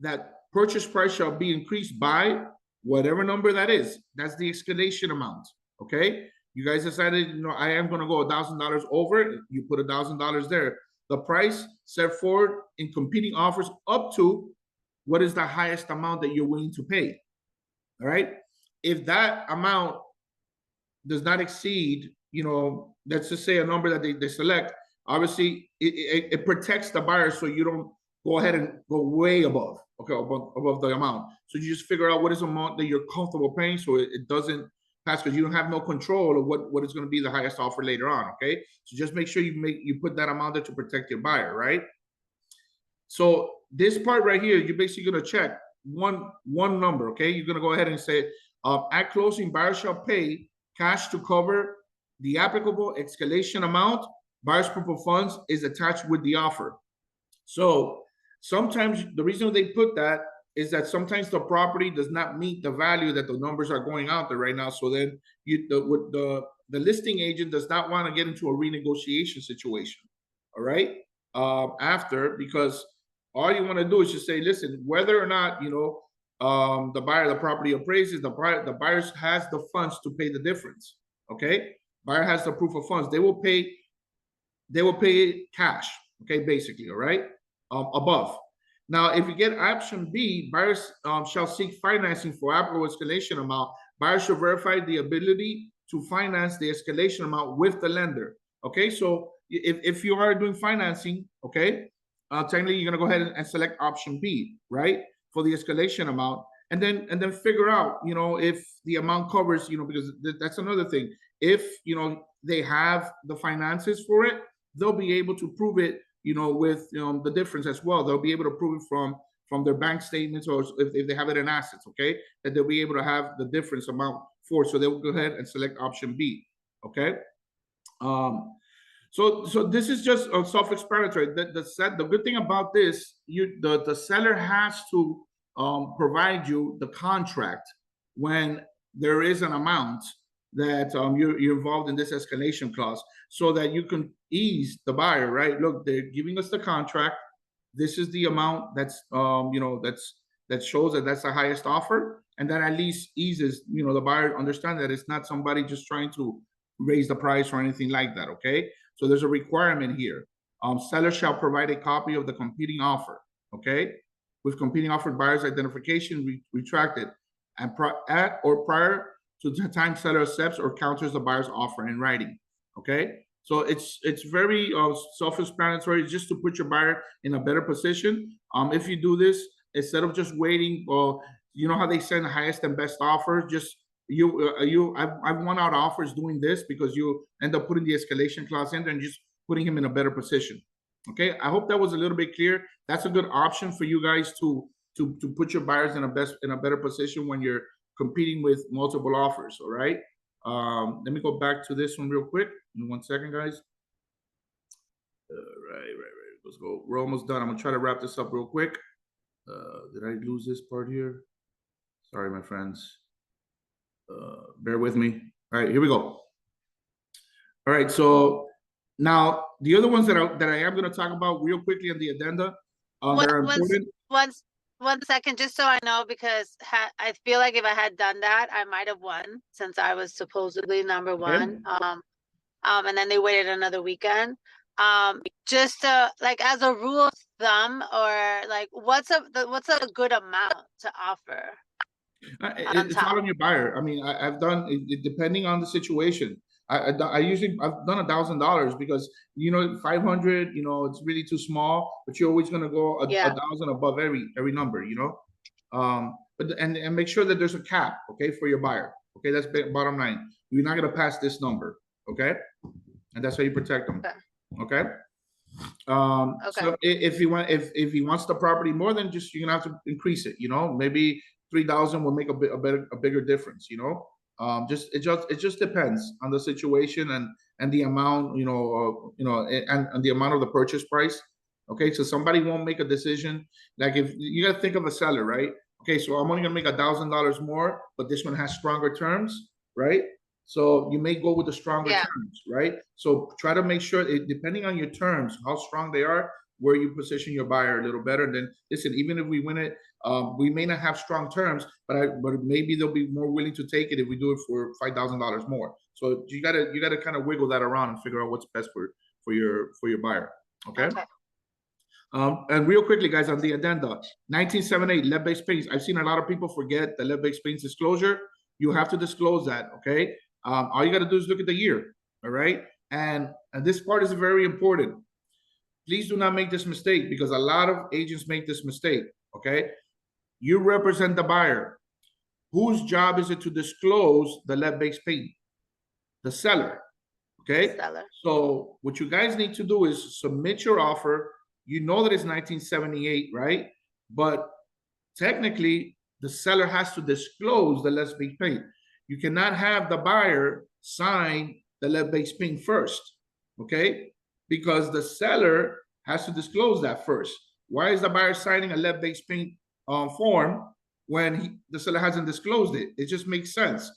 that purchase price shall be increased by whatever number that is. That's the escalation amount, okay? You guys decided, I am gonna go $1,000 over. You put $1,000 there. The price set forward in competing offers up to what is the highest amount that you're willing to pay, all right? If that amount does not exceed, let's just say a number that they select, obviously it protects the buyer so you don't go ahead and go way above, okay, above the amount. So you just figure out what is the amount that you're comfortable paying so it doesn't pass, because you don't have no control of what is going to be the highest offer later on, okay? So just make sure you put that amount there to protect your buyer, right? So this part right here, you're basically going to check one number, okay? You're going to go ahead and say, at closing, buyer shall pay cash to cover the applicable escalation amount. Buyer's proof of funds is attached with the offer. So sometimes the reason they put that is that sometimes the property does not meet the value that the numbers are going out there right now. So then the listing agent does not want to get into a renegotiation situation, all right? Because all you want to do is just say, listen, whether or not, the buyer, the property appraises, the buyer has the funds to pay the difference, okay? Buyer has the proof of funds. They will pay cash, okay, basically, all right? Above. Now, if you get option B, buyers shall seek financing for applicable escalation amount. Buyers should verify the ability to finance the escalation amount with the lender. Okay, so if you are doing financing, okay, technically you're gonna go ahead and select option B, right, for the escalation amount, and then figure out, if the amount covers, because that's another thing. If they have the finances for it, they'll be able to prove it, with the difference as well. They'll be able to prove it from their bank statements, or if they have it in assets, okay, that they'll be able to have the difference amount for. So they'll go ahead and select option B, okay. So this is just self-explanatory. The good thing about this, the seller has to provide you the contract when there is an amount that you're involved in this escalation clause, so that you can ease the buyer, right? Look, they're giving us the contract. This is the amount that shows that that's the highest offer, and that at least eases, the buyer understand that it's not somebody just trying to raise the price or anything like that, okay? So there's a requirement here. Seller shall provide a copy of the competing offer, okay? With competing offer buyer's identification retracted and at or prior to the time seller accepts or counters the buyer's offer in writing, okay? So it's very self-explanatory, just to put your buyer in a better position. If you do this, instead of just waiting, you know how they send the highest and best offer, just I've won out offers doing this, because you end up putting the escalation clause in there and just putting him in a better position. Okay, I hope that was a little bit clear. That's a good option for you guys to put your buyers in a better position when you're competing with multiple offers. All right. Let me go back to this one real quick. In 1 second, guys. Right. Let's go. We're almost done. I'm gonna try to wrap this up real quick. Did I lose this part here? Sorry, my friends. Bear with me. All right, here we go. All right, so now the other ones that I am going to talk about real quickly on the addenda that are important.
One second, just so I know, because I feel like if I had done that, I might have won, since I was supposedly number one. And then they waited another weekend. Just like as a rule of thumb, or like what's a good amount to offer?
It's all on your buyer. I mean, I've done it depending on the situation. I've done $1,000 because 500, it's really too small. But you're always gonna go 1,000 above every number, But make sure that there's a cap, okay, for your buyer. Okay, that's bottom line. You're not gonna pass this number, okay? And that's how you protect them, okay?
Okay.
So if he wants the property more, then just you're gonna have to increase it. Maybe 3,000 will make a bigger difference. It just depends on the situation and the amount. And the amount of the purchase price. Okay, so somebody won't make a decision. Like if you gotta think of a seller, right? Okay, so I'm only gonna make $1,000 more, but this one has stronger terms, right? So you may go with the stronger terms, right? So try to make sure, depending on your terms, how strong they are, where you position your buyer a little better. Then listen, even if we win it, we may not have strong terms, but maybe they'll be more willing to take it if we do it for $5,000 more. So you gotta kind of wiggle that around and figure out what's best for your buyer. Okay. And real quickly, guys, on the addenda, 1978 lead-based paints. I've seen a lot of people forget the lead-based paints disclosure. You have to disclose that, okay? All you got to do is look at the year, all right? And this part is very important. Please do not make this mistake because a lot of agents make this mistake, okay? You represent the buyer. Whose job is it to disclose the lead-based paint? The seller, okay?
Seller.
So what you guys need to do is submit your offer. You know that it's 1978, right? But technically, the seller has to disclose the lead-based paint. You cannot have the buyer sign the lead-based paint first, okay? Because the seller has to disclose that first. Why is the buyer signing a lead-based paint form when the seller hasn't disclosed it? It just makes sense.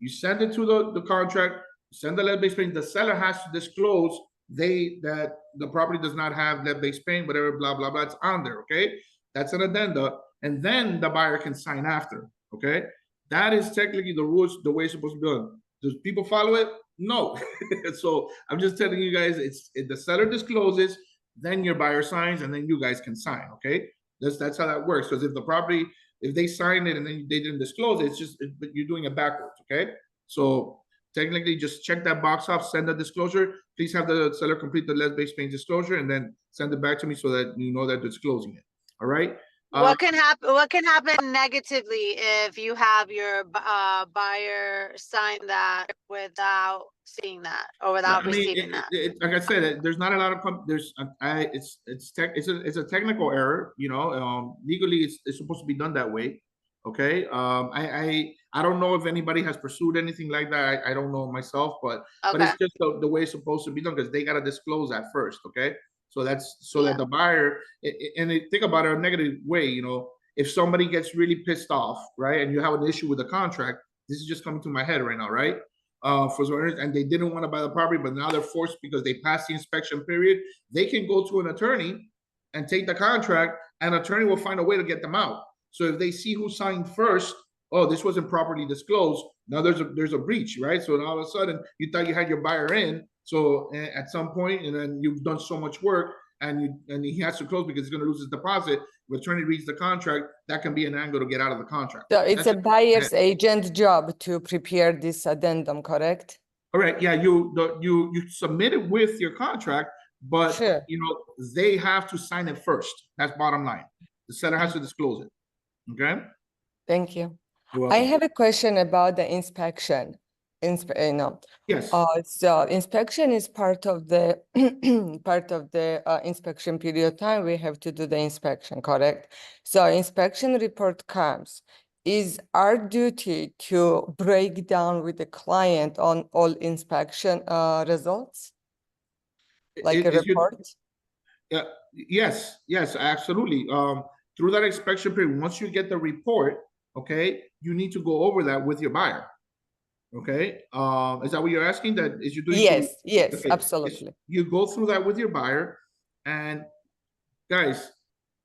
You send it to the contract, send the lead-based paint, the seller has to disclose that the property does not have lead-based paint, whatever, blah, blah, blah, it's on there, okay? That's an addenda, and then the buyer can sign after, okay? That is technically the rules, the way it's supposed to be done. Does people follow it? No. So I'm just telling you guys, the seller discloses, then your buyer signs, and then you guys can sign, okay? That's how that works, because if they sign it and then they didn't disclose it, you're doing it backwards, okay? So technically, just check that box off, send a disclosure. Please have the seller complete the lead-based paint disclosure and then send it back to me so that you know that they're disclosing it. All right?
What can happen negatively if you have your buyer sign that without seeing that or without receiving that?
Like I said, there's not a lot of it's a technical error. Legally, it's supposed to be done that way. Okay. I don't know if anybody has pursued anything like that. I don't know myself, but it's just the way it's supposed to be done because they got to disclose that first. Okay. So that's that the buyer, and think about it a negative way, if somebody gets really pissed off, right, and you have an issue with the contract, this is just coming to my head right now, right? And they didn't want to buy the property, but now they're forced because they passed the inspection period. They can go to an attorney and take the contract, and an attorney will find a way to get them out. So if they see who signed first, oh, this wasn't properly disclosed, now there's a breach, right? So all of a sudden you thought you had your buyer in. So at some point, and then you've done so much work, and he has to close because he's going to lose his deposit. The attorney reads the contract, that can be an angle to get out of the contract.
So it's a buyer's agent job to prepare this addendum, correct?
All right. Yeah, you submit it with your contract, but
sure.
They have to sign it first. That's bottom line. The seller has to disclose it. Okay.
Thank you. I have a question about the inspection.
Yes.
So inspection is part of the inspection period time. We have to do the inspection, correct? So inspection report comes. Is our duty to break down with the client on all inspection results, like a report?
Yes, absolutely. Through that inspection period, once you get the report, okay, you need to go over that with your buyer. Okay, is that what you're asking? That is you doing?
Yes, okay. Absolutely.
You go through that with your buyer, and guys,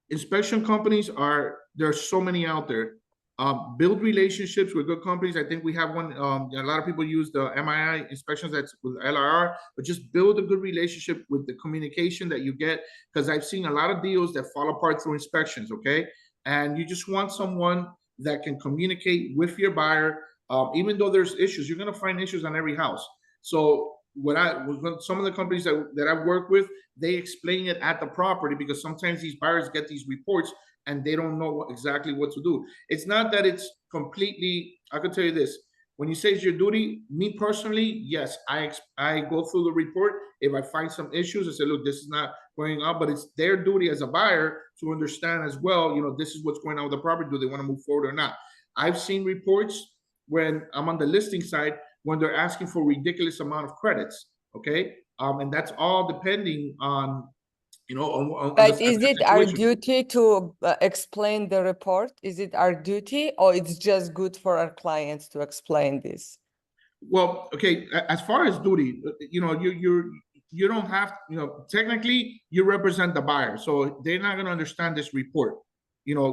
inspection companies there's so many out there. Build relationships with good companies. I think we have one. A lot of people use the MII inspections that's with LRR, but just build a good relationship with the communication that you get, because I've seen a lot of deals that fall apart through inspections. Okay, and you just want someone that can communicate with your buyer. Even though there's issues, you're going to find issues on every house. So when some of the companies that I've worked with, they explain it at the property, because sometimes these buyers get these reports and they don't know exactly what to do. It's not that it's completely, I can tell you this, when you say it's your duty, me personally, yes, I go through the report. If I find some issues, I say, look, this is not going on, but it's their duty as a buyer to understand as well, this is what's going on with the property. Do they want to move forward or not? I've seen reports when I'm on the listing side, when they're asking for ridiculous amount of credits, okay? And that's all depending on, on the
But is it our
situation.
duty to explain the report? Is it our duty, or it's just good for our clients to explain this?
Well, okay, as far as duty, you don't have, technically you represent the buyer, so they're not going to understand this report,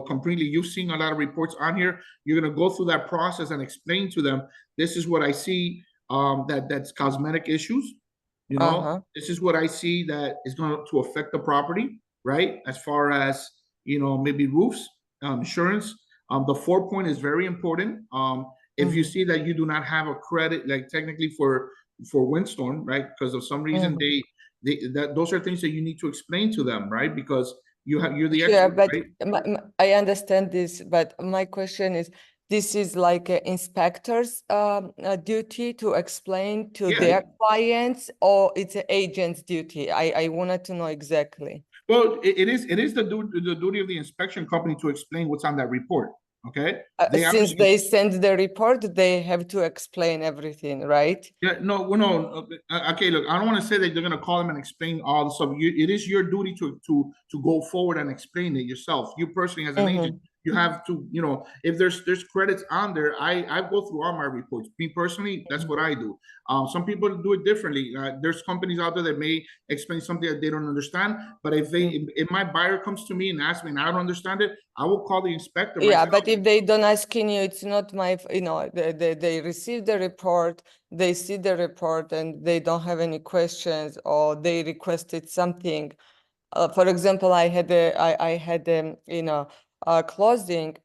completely. You've seen a lot of reports on here. You're going to go through that process and explain to them, this is what I see, that's cosmetic issues. This is what I see that is going to affect the property, right? As far as, maybe roofs, insurance. The 4-point is very important. If you see that you do not have a credit, like technically for windstorm, right? Because of some reason those are things that you need to explain to them, right? Because you're the expert,
but
right?
I understand this, but my question is, this is like an inspector's duty to explain to their clients, or it's an agent's duty? I wanted to know exactly.
Well, it is the duty of the inspection company to explain what's on that report. Okay.
Since they send the report, they have to explain everything, right?
Yeah, no. Okay, look, I don't want to say that they're gonna call them and explain all the stuff. It is your duty to go forward and explain it yourself. You personally, as an agent, you have to, if there's credits on there, I go through all my reports. Me personally, that's what I do. Some people do it differently. There's companies out there that may explain something that they don't understand. But if my buyer comes to me and asks me and I don't understand it, I will call the inspector.
Yeah, but if they don't ask you, it's not my, they receive the report, they see the report, and they don't have any questions, or they requested something. For example, I had a closing.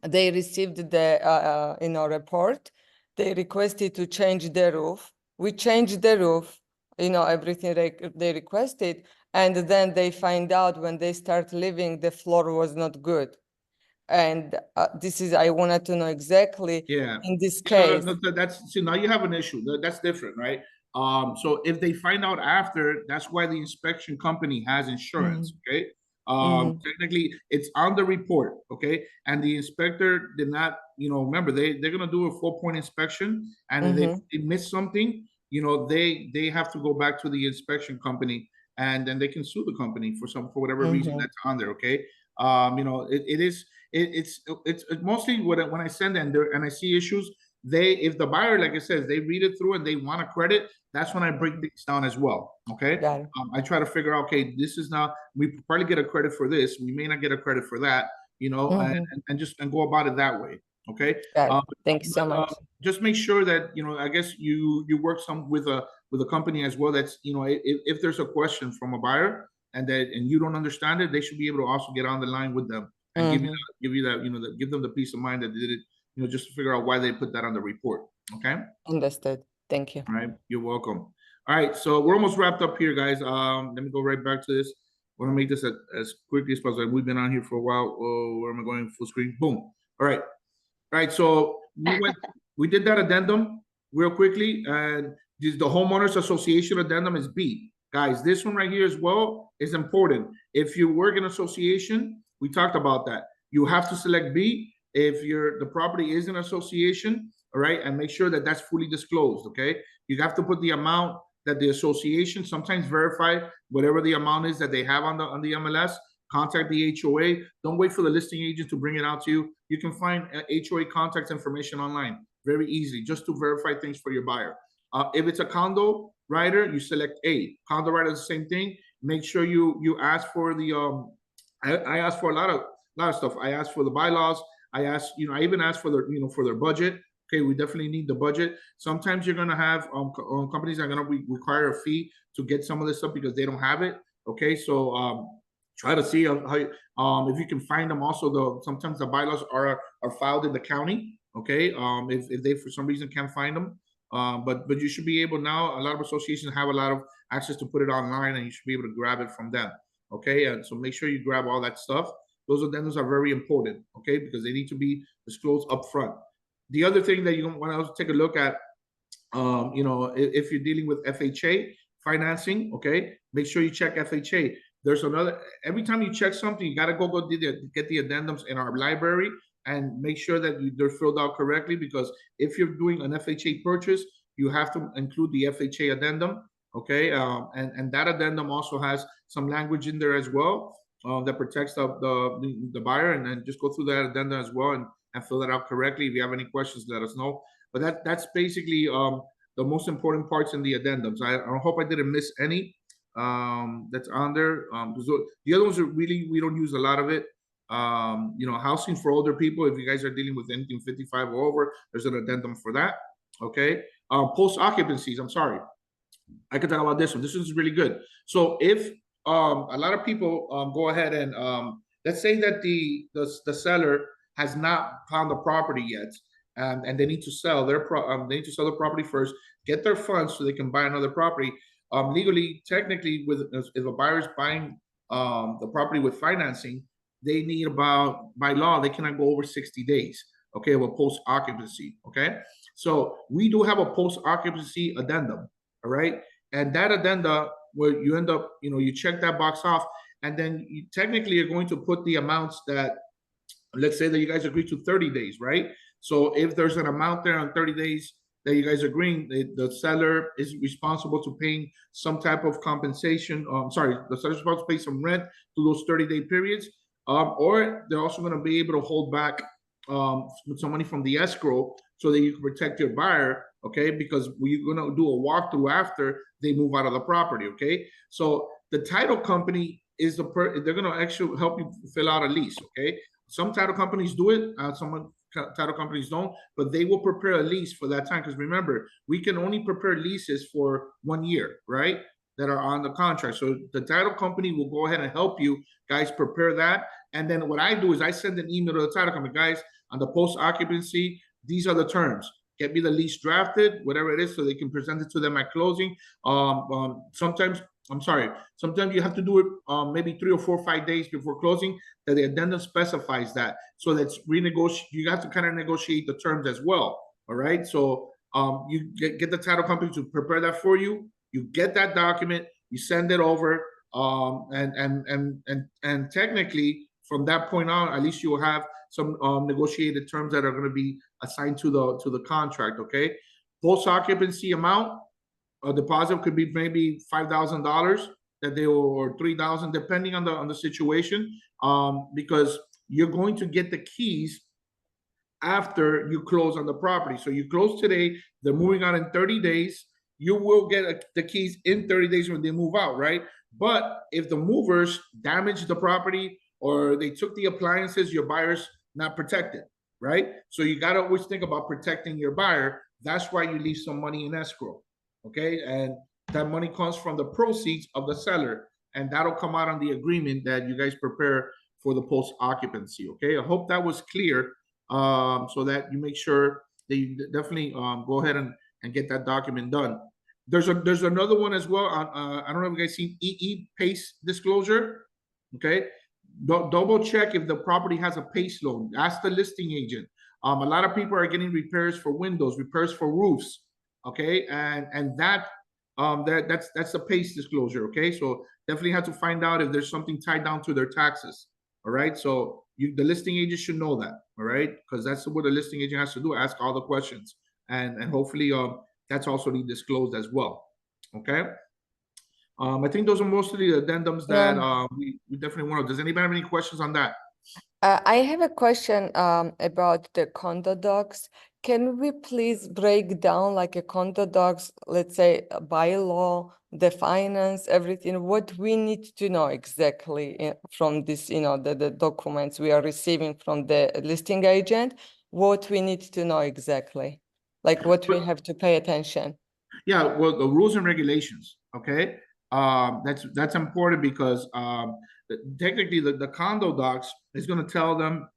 They received the report. They requested to change the roof. We changed the roof, everything they requested, and then they find out when they start living, the floor was not good. And I wanted to know exactly.
Yeah.
In this case.
See, now you have an issue. That's different, right? So if they find out after, that's why the inspection company has insurance. Okay. Technically it's on the report. Okay. And the inspector did not, remember, they're gonna do a 4-point inspection, and if they miss something, they have to go back to the inspection company, and then they can sue the company for whatever reason that's on there. Okay. It's mostly when I send them there and I see issues, if the buyer, like I said, they read it through and they want a credit, that's when I break things down as well. Okay. I try to figure out, okay, this is now, we probably get a credit for this, we may not get a credit for that, and go about it that way. Okay.
Thanks so much.
Just make sure that, I guess you work with a company as well, that's, if there's a question from a buyer and you don't understand it, they should be able to also get on the line with them and give them the peace of mind that they did it, just to figure out why they put that on the report. Okay.
Understood. Thank you.
All right. You're welcome. All right. So we're almost wrapped up here, guys. Let me go right back to this. I want to make this as quickly as possible. We've been on here for a while. Oh, where am I going? Full screen. Boom. All right. All right. So we did that addendum real quickly. And the homeowners association addendum is B. Guys, this one right here as well is important. If you work in association, we talked about that. You have to select B if the property is an association, all right, and make sure that that's fully disclosed. Okay, you have to put the amount that the association, sometimes verify whatever the amount is that they have on the MLS. Contact the HOA. Don't wait for the listing agent to bring it out to you. You can find HOA contact information online. Very easy, just to verify things for your buyer. If it's a condo rider, you select A. Condo rider is the same thing. Make sure you ask for the I asked for a lot of stuff. I asked for the bylaws. I asked, I even asked for their budget. Okay, we definitely need the budget. Sometimes you're gonna have companies that are gonna require a fee to get some of this stuff because they don't have it. Okay, so try to see how if you can find them. Also, sometimes the bylaws are filed in the county. Okay, if they for some reason can't find them, but you should be able now. A lot of associations have a lot of access to put it online, and you should be able to grab it from them. Okay, and so make sure you grab all that stuff. Those addendums are very important, okay, because they need to be disclosed up front. The other thing that you want to take a look at, you know, if you're dealing with FHA financing, okay, make sure you check FHA. There's another, every time you check something, you got to go get the addendums in our library and make sure that they're filled out correctly, because if you're doing an FHA purchase, you have to include the FHA addendum, okay? And that addendum also has some language in there as well that protects the buyer, and then just go through that addendum as well and fill it out correctly. If you have any questions, let us know. But that's basically the most important parts in the addendums. I hope I didn't miss any that's on there. The other ones are really, we don't use a lot of it. You know, housing for older people, if you guys are dealing with anything 55 or over, there's an addendum for that. Okay. Post occupancies, I'm sorry, I could talk about this one. This one's really good. So if a lot of people go ahead and let's say that the seller has not found the property yet, and they need to sell their the property first, get their funds so they can buy another property. Legally, technically, if a buyer is buying the property with financing, they need about, by law, they cannot go over 60 days, okay, of a post occupancy, okay? So we do have a post occupancy addendum, all right? And that addenda, where you end up, you know, you check that box off, and then you technically are going to put the amounts that, let's say that you guys agree to 30 days, right? So if there's an amount there on 30 days that you guys are agreeing, the seller is responsible to paying some type of compensation. The seller's supposed to pay some rent to those 30-day periods. Or they're also going to be able to hold back some money from the escrow so that you can protect your buyer, okay? Because we're going to do a walkthrough after they move out of the property, okay? So the title company is they're going to actually help you fill out a lease, okay? Some title companies do it, some title companies don't, but they will prepare a lease for that time. Because remember, we can only prepare leases for 1 year, right? That are on the contract. So the title company will go ahead and help you guys prepare that. And then what I do is I send an email to the title company, guys, on the post occupancy, these are the terms. Get me the lease drafted, whatever it is, so they can present it to them at closing. Sometimes you have to do it maybe 3 or 4 or 5 days before closing, that the addendum specifies that. So that's you have to kind of negotiate the terms as well. All right. So you get the title company to prepare that for you. You get that document, you send it over, and technically from that point on, at least you will have some negotiated terms that are going to be assigned to the contract. Okay. Post occupancy amount, a deposit could be maybe $5,000 that they will, or $3,000, depending on the situation, because you're going to get the keys after you close on the property. So you close today, they're moving out in 30 days. You will get the keys in 30 days when they move out, right? But if the movers damage the property or they took the appliances, your buyer's not protected, right? So you got to always think about protecting your buyer. That's why you leave some money in escrow, okay? And that money comes from the proceeds of the seller, and that'll come out on the agreement that you guys prepare for the post occupancy, okay? I hope that was clear, so that you make sure that you definitely go ahead and get that document done. There's another one as well. I don't know if you guys seen PACE disclosure. Okay, double check if the property has a PACE loan. Ask the listing agent. A lot of people are getting repairs for windows, repairs for roofs. Okay, and that's the PACE disclosure. Okay, so definitely have to find out if there's something tied down to their taxes. All right, so the listing agent should know that. All right, because that's what the listing agent has to do: ask all the questions, and hopefully that's also be disclosed as well. Okay. I think those are mostly the addendums that we definitely want to. Does anybody have any questions on that?
I have a question about the condo docs. Can we please break down like a condo docs, let's say by law, the finance, everything, what we need to know exactly from this, you know, the documents we are receiving from the listing agent, what we need to know exactly, like what we have to pay attention.
Yeah, well, the rules and regulations, okay? That's important because technically the condo docs is going to tell them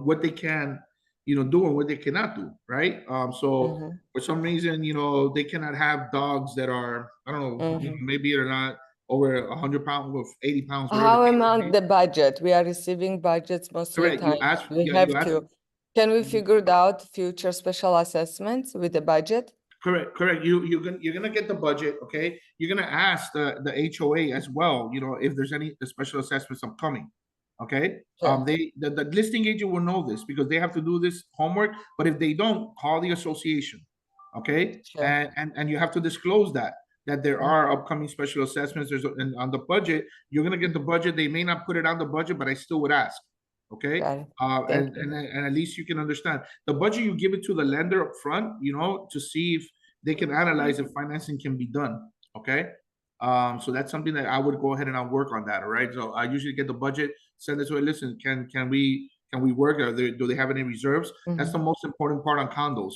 what they can, you know, do and what they cannot do, right? So for some reason, you know, they cannot have dogs that are, I don't know, maybe they're not over 100 pounds or 80 pounds.
How about the budget? We are receiving budgets most of the time.
You have to
Can we figure out future special assessments with the budget?
Correct, correct. You're gonna get the budget, okay? You're gonna ask the HOA as well, you know, if there's any special assessments upcoming. Okay?
Sure.
The listing agent will know this because they have to do this homework, but if they don't, call the association. Okay?
Sure.
And you have to disclose that there are upcoming special assessments. And on the budget, you're gonna get the budget. They may not put it on the budget, but I still would ask. Okay?
Got it. Thank you.
And at least you can understand the budget. You give it to the lender up front, you know, to see if they can analyze if financing can be done. Okay. So that's something that I would go ahead and I'll work on that. All right. So I usually get the budget, send it to it. Listen, can we work? Do they have any reserves? That's the most important part on condos.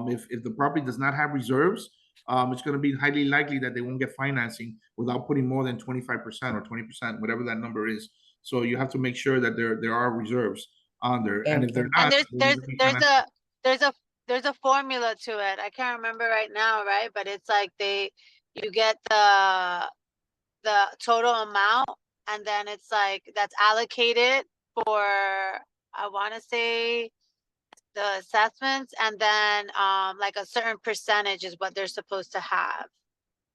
If the property does not have reserves, it's going to be highly likely that they won't get financing without putting more than 25% or 20%, whatever that number is. So you have to make sure that there are reserves on there, and if they're not,
And
then you can kinda-
there's a formula to it. I can't remember right now, right? But it's like you get the total amount, and then it's like that's allocated for, I want to say, the assessments, and then like a certain percentage is what they're supposed to have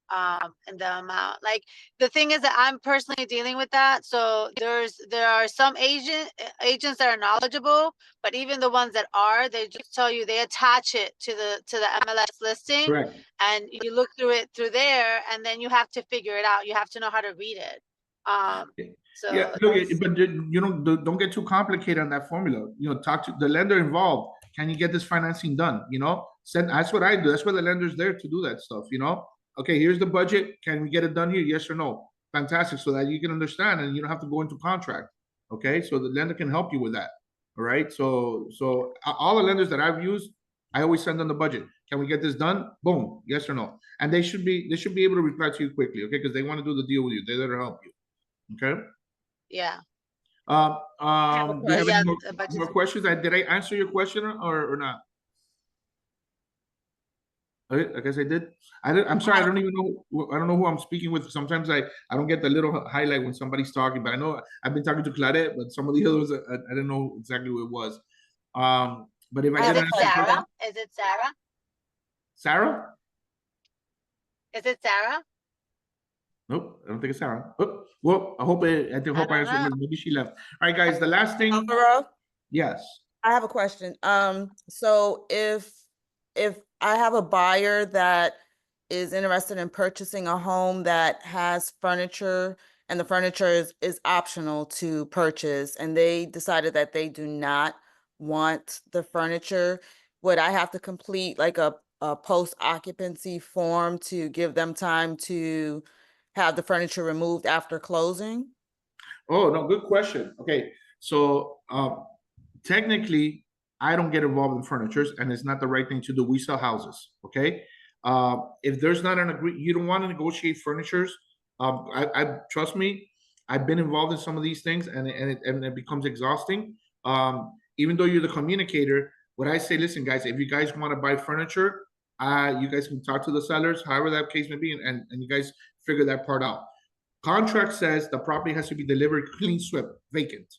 and the amount. Like, the thing is that I'm personally dealing with that, so there are some agents that are knowledgeable, but even the ones that are, they just tell you, they attach it to the MLS listing,
Correct.
and you look through it through there, and then you have to figure it out. You have to know how to read it. So
Yeah, look, but you know, don't get too complicated on that formula. You know, talk to the lender involved. Can you get this financing done? You know, that's what I do. That's why the lender's there to do that stuff. You know, okay, here's the budget. Can we get it done here? Yes or no? Fantastic, so that you can understand and you don't have to go into contract. Okay, so the lender can help you with that. All right, so all the lenders that I've used, I always send them the budget. Can we get this done? Boom, yes or no? And they should be able to reply to you quickly, okay? Because they want to do the deal with you. They're there to help you. Okay.
yeah.
Do you have
Yeah,
any
the budget's-
more questions? Did I answer your question or not? Okay, I guess I did. I'm sorry. I don't even know. I don't know who I'm speaking with. Sometimes I don't get the little highlight when somebody's talking. But I know I've been talking to Claret, but some of the others I didn't know exactly who it was. But if I
Is
didn't
it
answer,
Sarah? Is it Sarah?
Sarah?
Is it Sarah?
Nope, I don't think it's Sarah. Oh, well, I hope I
don't
answered.
know.
Maybe she left. All right, guys. The last thing.
Alvaro,
Yes.
I have a question. So if I have a buyer that is interested in purchasing a home that has furniture and the furniture is optional to purchase, and they decided that they do not want the furniture, would I have to complete like a post-occupancy form to give them time to have the furniture removed after closing?
Oh, no, good question. Okay, so technically, I don't get involved in furnitures, and it's not the right thing to do. We sell houses, okay? If there's not an agreement, you don't want to negotiate furnitures. I trust me, I've been involved in some of these things, and it becomes exhausting. Even though you're the communicator, what I say, listen, guys, if you guys want to buy furniture, you guys can talk to the sellers, however that case may be, and you guys figure that part out. Contract says the property has to be delivered clean swept, vacant.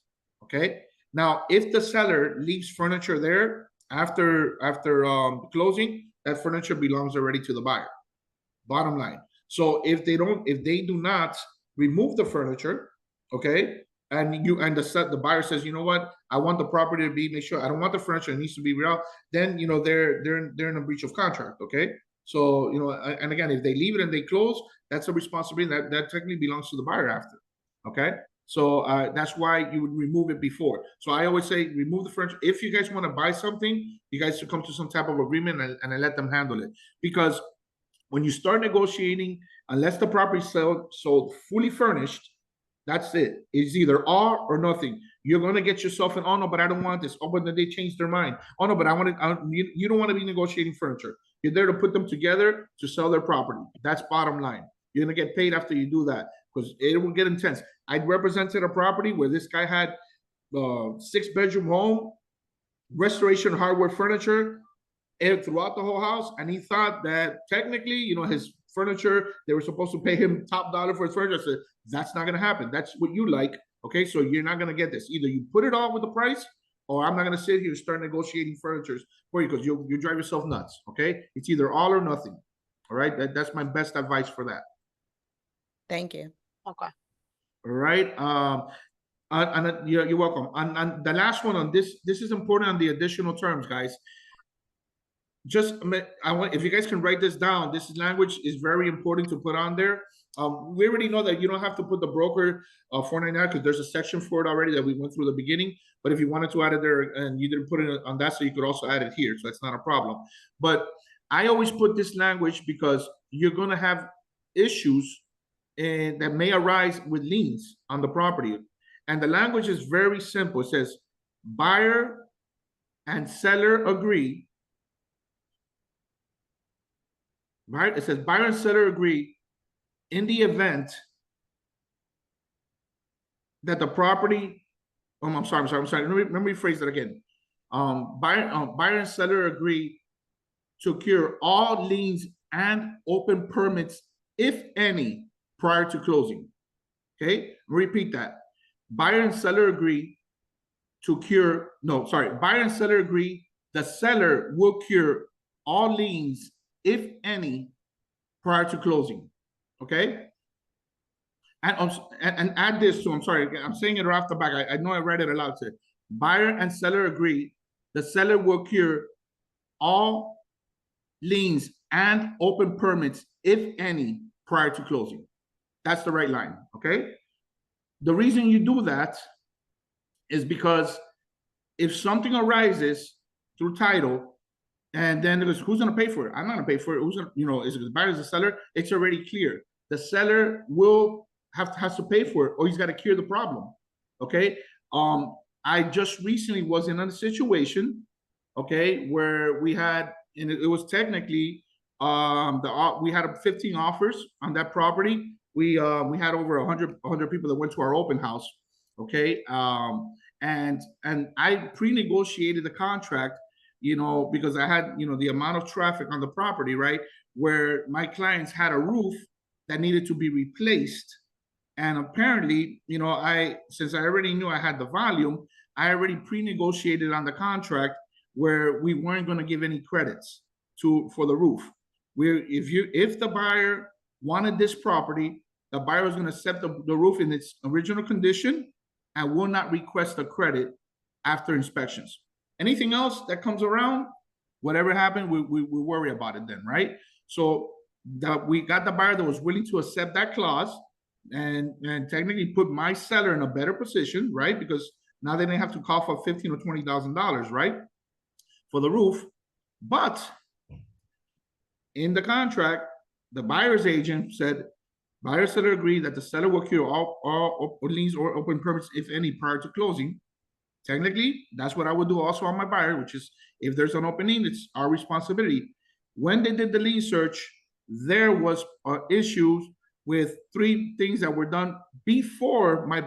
Okay. Now, if the seller leaves furniture there after closing, that furniture belongs already to the buyer. Bottom line. So if they do not remove the furniture, okay, and the buyer says, you know what, I want the property to be, make sure I don't want the furniture, it needs to be real, then you know they're in a breach of contract. Okay. So, you know, and again, if they leave it and they close, that's a responsibility that technically belongs to the buyer after. Okay. So that's why you would remove it before. So I always say remove the furniture. If you guys want to buy something, you guys should come to some type of agreement and I let them handle it. Because when you start negotiating, unless the property sold fully furnished, that's it. It's either all or nothing. You're going to get yourself an, oh no, but I don't want this. Oh, but then they changed their mind. Oh no, but I want it. You don't want to be negotiating furniture. You're there to put them together to sell their property. That's bottom line. You're going to get paid after you do that because it will get intense. I represented a property where this guy had a 6-bedroom home, restoration hardware furniture, and throughout the whole house. And he thought that technically, you know, his furniture, they were supposed to pay him top dollar for his furniture. I said, that's not going to happen. That's what you like. Okay, so you're not going to get this. Either you put it all with the price or I'm not gonna sit here and start negotiating furniture for you because you drive yourself nuts. Okay, it's either all or nothing. All right, that's my best advice for that.
Thank you.
Okay.
All right. You're welcome. And the last one on this is important on the additional terms, guys. Just I want, if you guys can write this down, this language is very important to put on there. We already know that you don't have to put the broker 499 because there's a section for it already that we went through the beginning. But if you wanted to add it there and you didn't put it on that, so you could also add it here. So that's not a problem. But I always put this language because you're going to have issues that may arise with liens on the property. And the language is very simple. It says buyer and seller agree. Right? It says buyer and seller agree in the event that the property, I'm sorry. Let me rephrase that again. Buyer and seller agree to cure all liens and open permits, if any, prior to closing. Okay, repeat that. Buyer and seller agree to cure, buyer and seller agree the seller will cure all liens, if any, prior to closing. Okay? And add this to, I'm sorry, I'm saying it right off the back. I know I read it aloud to buyer and seller agree the seller will cure all liens and open permits, if any, prior to closing. That's the right line, okay? The reason you do that is because if something arises through title, and then it goes, who's gonna pay for it? I'm not gonna pay for it. Who's gonna, is it the buyer, is the seller? It's already clear. The seller has to pay for it, or he's got to cure the problem. Okay. I just recently was in a situation, okay, where we had, and it was technically we had 15 offers on that property. We had over 100 people that went to our open house. Okay. And I pre-negotiated the contract, because I had, the amount of traffic on the property, right, where my clients had a roof that needed to be replaced. And apparently, since I already knew I had the volume, I already pre-negotiated on the contract where we weren't going to give any credits for the roof. If the buyer wanted this property, the buyer was going to accept the roof in its original condition and will not request a credit after inspections. Anything else that comes around, whatever happened, we worry about it then, right? So we got the buyer that was willing to accept that clause and technically put my seller in a better position, right? Because now they didn't have to call for $15,000 or $20,000, right, for the roof. But in the contract, the buyer's agent said, buyer seller agreed that the seller will cure all liens or open permits, if any, prior to closing. Technically, that's what I would do also on my buyer, which is if there's an opening, it's our responsibility. When they did the lien search, there was issues with 3 things that were done before my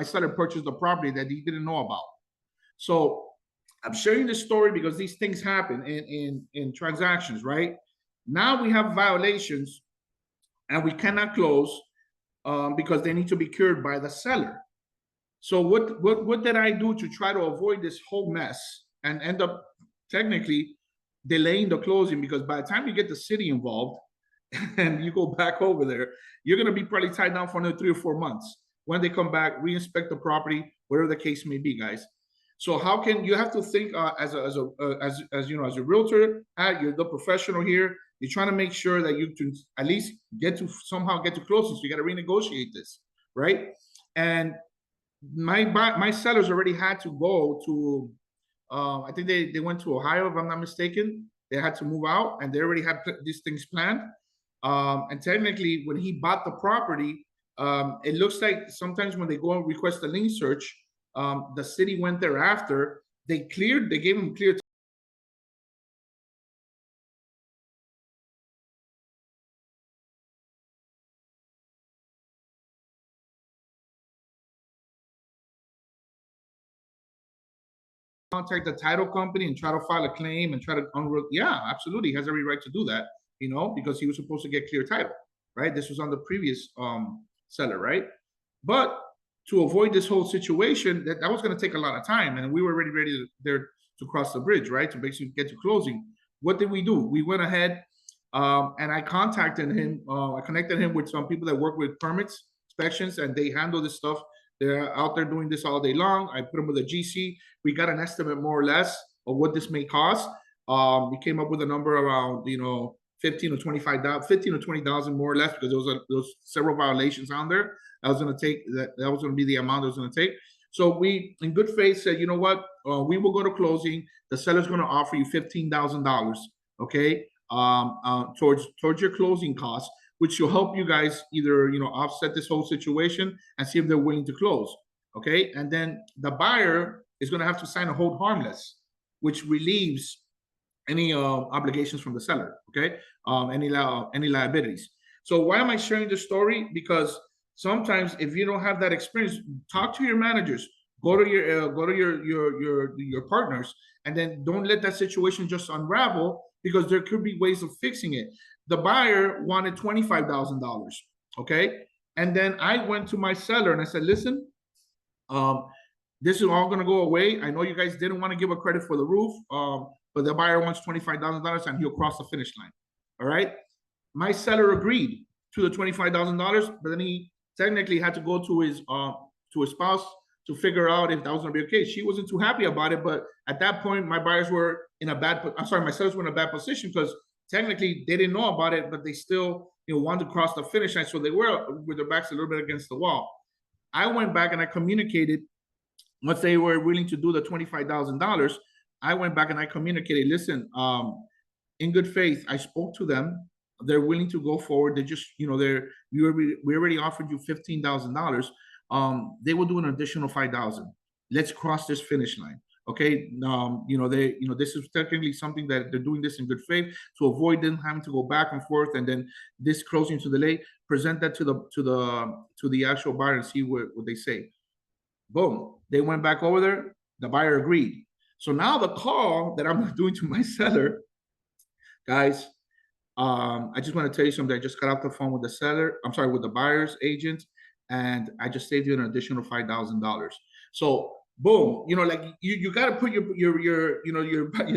seller purchased the property that he didn't know about. So I'm sharing this story because these things happen in transactions, right? Now we have violations and we cannot close because they need to be cured by the seller. So what did I do to try to avoid this whole mess and end up technically delaying the closing? Because by the time you get the city involved and you go back over there, you're going to be probably tied down for another 3 or 4 months. When they come back, re-inspect the property, whatever the case may be, guys. So how can you have to think as a realtor, you're the professional here. You're trying to make sure that you can at least somehow get to closing. So you got to renegotiate this, right? And my sellers already had to go to, I think they went to Ohio, if I'm not mistaken. They had to move out, and they already had these things planned. And technically, when he bought the property, it looks like sometimes when they go and request a lien search, the city went there after. They gave him clear contact the title company and try to file a claim and try to yeah, absolutely, he has every right to do that, because he was supposed to get clear title, right? This was on the previous seller, right? But to avoid this whole situation, that was going to take a lot of time, and we were already ready there to cross the bridge, right, to basically get to closing. What did we do? We went ahead, and I contacted him. I connected him with some people that work with permits, inspections, and they handle this stuff. They're out there doing this all day long. I put them with a GC. We got an estimate more or less of what this may cost. We came up with a number around, 15 or 20,000 more or less, because there was several violations on there. That was going to be the amount it was going to take. So we, in good faith, said, you know what, we will go to closing. The seller's going to offer you $15,000, okay, towards your closing costs, which will help you guys either, offset this whole situation and see if they're willing to close, okay? And then the buyer is going to have to sign a hold harmless, which relieves any obligations from the seller, okay? Any liabilities. So why am I sharing this story? Because sometimes if you don't have that experience, talk to your managers, go to your partners, and then don't let that situation just unravel, because there could be ways of fixing it. The buyer wanted $25,000, okay? And then I went to my seller and I said, listen, this is all going to go away. I know you guys didn't want to give a credit for the roof, but the buyer wants $25,000 and he'll cross the finish line. All right. My seller agreed to the $25,000, but then he technically had to go to his spouse to figure out if that was going to be okay. She wasn't too happy about it, but at that point, my sellers were in a bad position, because technically they didn't know about it, but they still, wanted to cross the finish line. So they were with their backs a little bit against the wall. I went back and I communicated, once they were willing to do the $25,000, I went back and I communicated, listen, in good faith, I spoke to them. They're willing to go forward. They just, we already offered you $15,000. They will do an additional $5,000. Let's cross this finish line. Okay. This is technically something that they're doing this in good faith to avoid them having to go back and forth, and then this closing to delay. Present that to the actual buyer and see what they say. Boom. They went back over there. The buyer agreed. So now the call that I'm doing to my seller, guys, I just want to tell you something. I just got off the phone with with the buyer's agent, and I just saved you an additional $5,000. So boom, you got to put your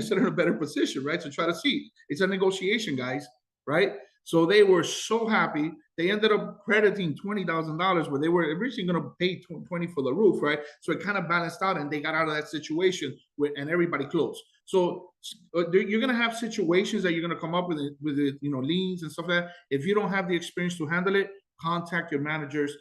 seller in a better position, right? To try to see. It's a negotiation, guys, right? So they were so happy. They ended up crediting $20,000 where they were originally going to pay $20,000 for the roof, right? So it kind of balanced out, and they got out of that situation and everybody closed. So you're going to have situations that you're going to come up with liens and stuff like that. If you don't have the experience to handle it, contact your managers,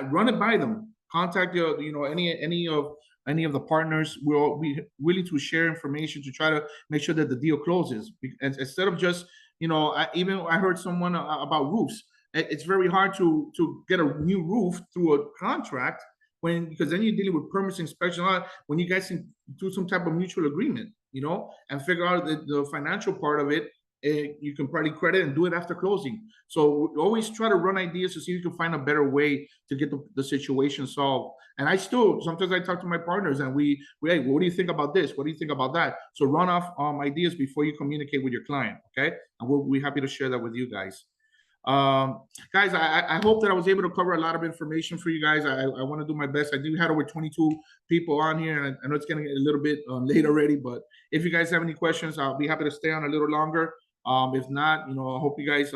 run it by them. Contact any of the partners. We'll be willing to share information to try to make sure that the deal closes. And instead of just, I heard someone about roofs. It's very hard to get a new roof through a contract because then you're dealing with permits, inspection, when you guys can do some type of mutual agreement, and figure out the financial part of it. You can probably credit and do it after closing. So we always try to run ideas to see if you can find a better way to get the situation solved. And sometimes I talk to my partners and we hey, what do you think about this? What do you think about that? So run off ideas before you communicate with your client, okay? And we'll be happy to share that with you guys. Guys, I hope that I was able to cover a lot of information for you guys. I want to do my best. I do have over 22 people on here, and I know it's getting a little bit late already, but if you guys have any questions, I'll be happy to stay on a little longer. If not, I hope you guys,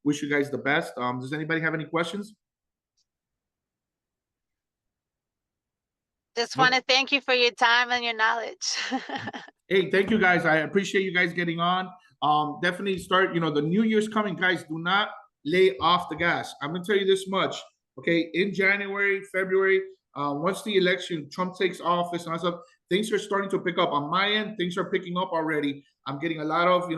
wish you guys the best. Does anybody have any questions?
Just want to thank you for your time and your knowledge.
Hey, thank you guys. I appreciate you guys getting on. Definitely start, the new year's coming, guys. Do not lay off the gas. I'm gonna tell you this much, okay? In January, February, once the election, Trump takes office and all that stuff, things are starting to pick up. On my end, things are picking up already. I'm getting a lot of,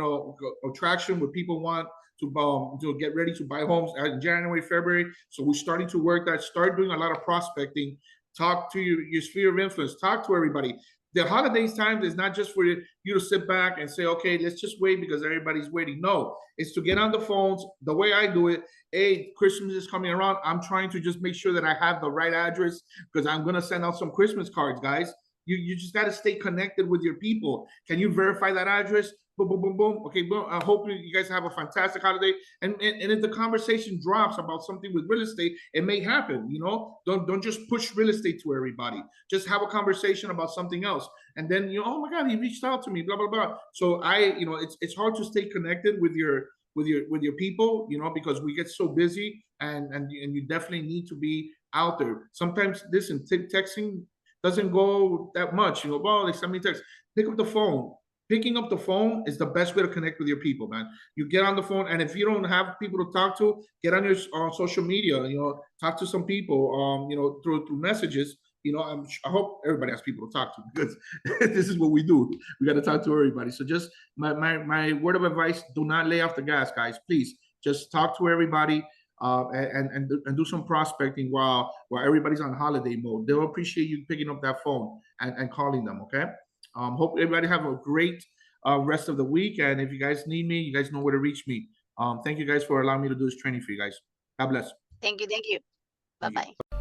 traction where people want to get ready to buy homes in January, February. So we're starting to work that. Start doing a lot of prospecting. Talk to your sphere of influence. Talk to everybody. The holidays time is not just for you to sit back and say, okay, let's just wait because everybody's waiting. No, it's to get on the phones. The way I do it, hey, Christmas is coming around. I'm trying to just make sure that I have the right address because I'm going to send out some Christmas cards, guys. You just got to stay connected with your people. Can you verify that address? boom, boom, boom, boom. Okay, boom. I hope you guys have a fantastic holiday. And if the conversation drops about something with real estate, it may happen. You know, don't just push real estate to everybody. Just have a conversation about something else. And then oh my God, he reached out to me, blah blah blah. So it's hard to stay connected with your people, because we get so busy, and you definitely need to be out there. Sometimes listen, texting doesn't go that much. Well, they send me text. Pick up the phone. Picking up the phone is the best way to connect with your people, man. You get on the phone, and if you don't have people to talk to, get on your social media. Talk to some people. Through messages. I hope everybody has people to talk to, because this is what we do. We got to talk to everybody. So just my word of advice: do not lay off the gas, guys. Please just talk to everybody. And do some prospecting while everybody's on holiday mode. They'll appreciate you picking up that phone and calling them. Okay. Hope everybody have a great rest of the week. And if you guys need me, you guys know where to reach me. Thank you guys for allowing me to do this training for you guys. God bless.
Thank you.
Thank you.
Bye-bye.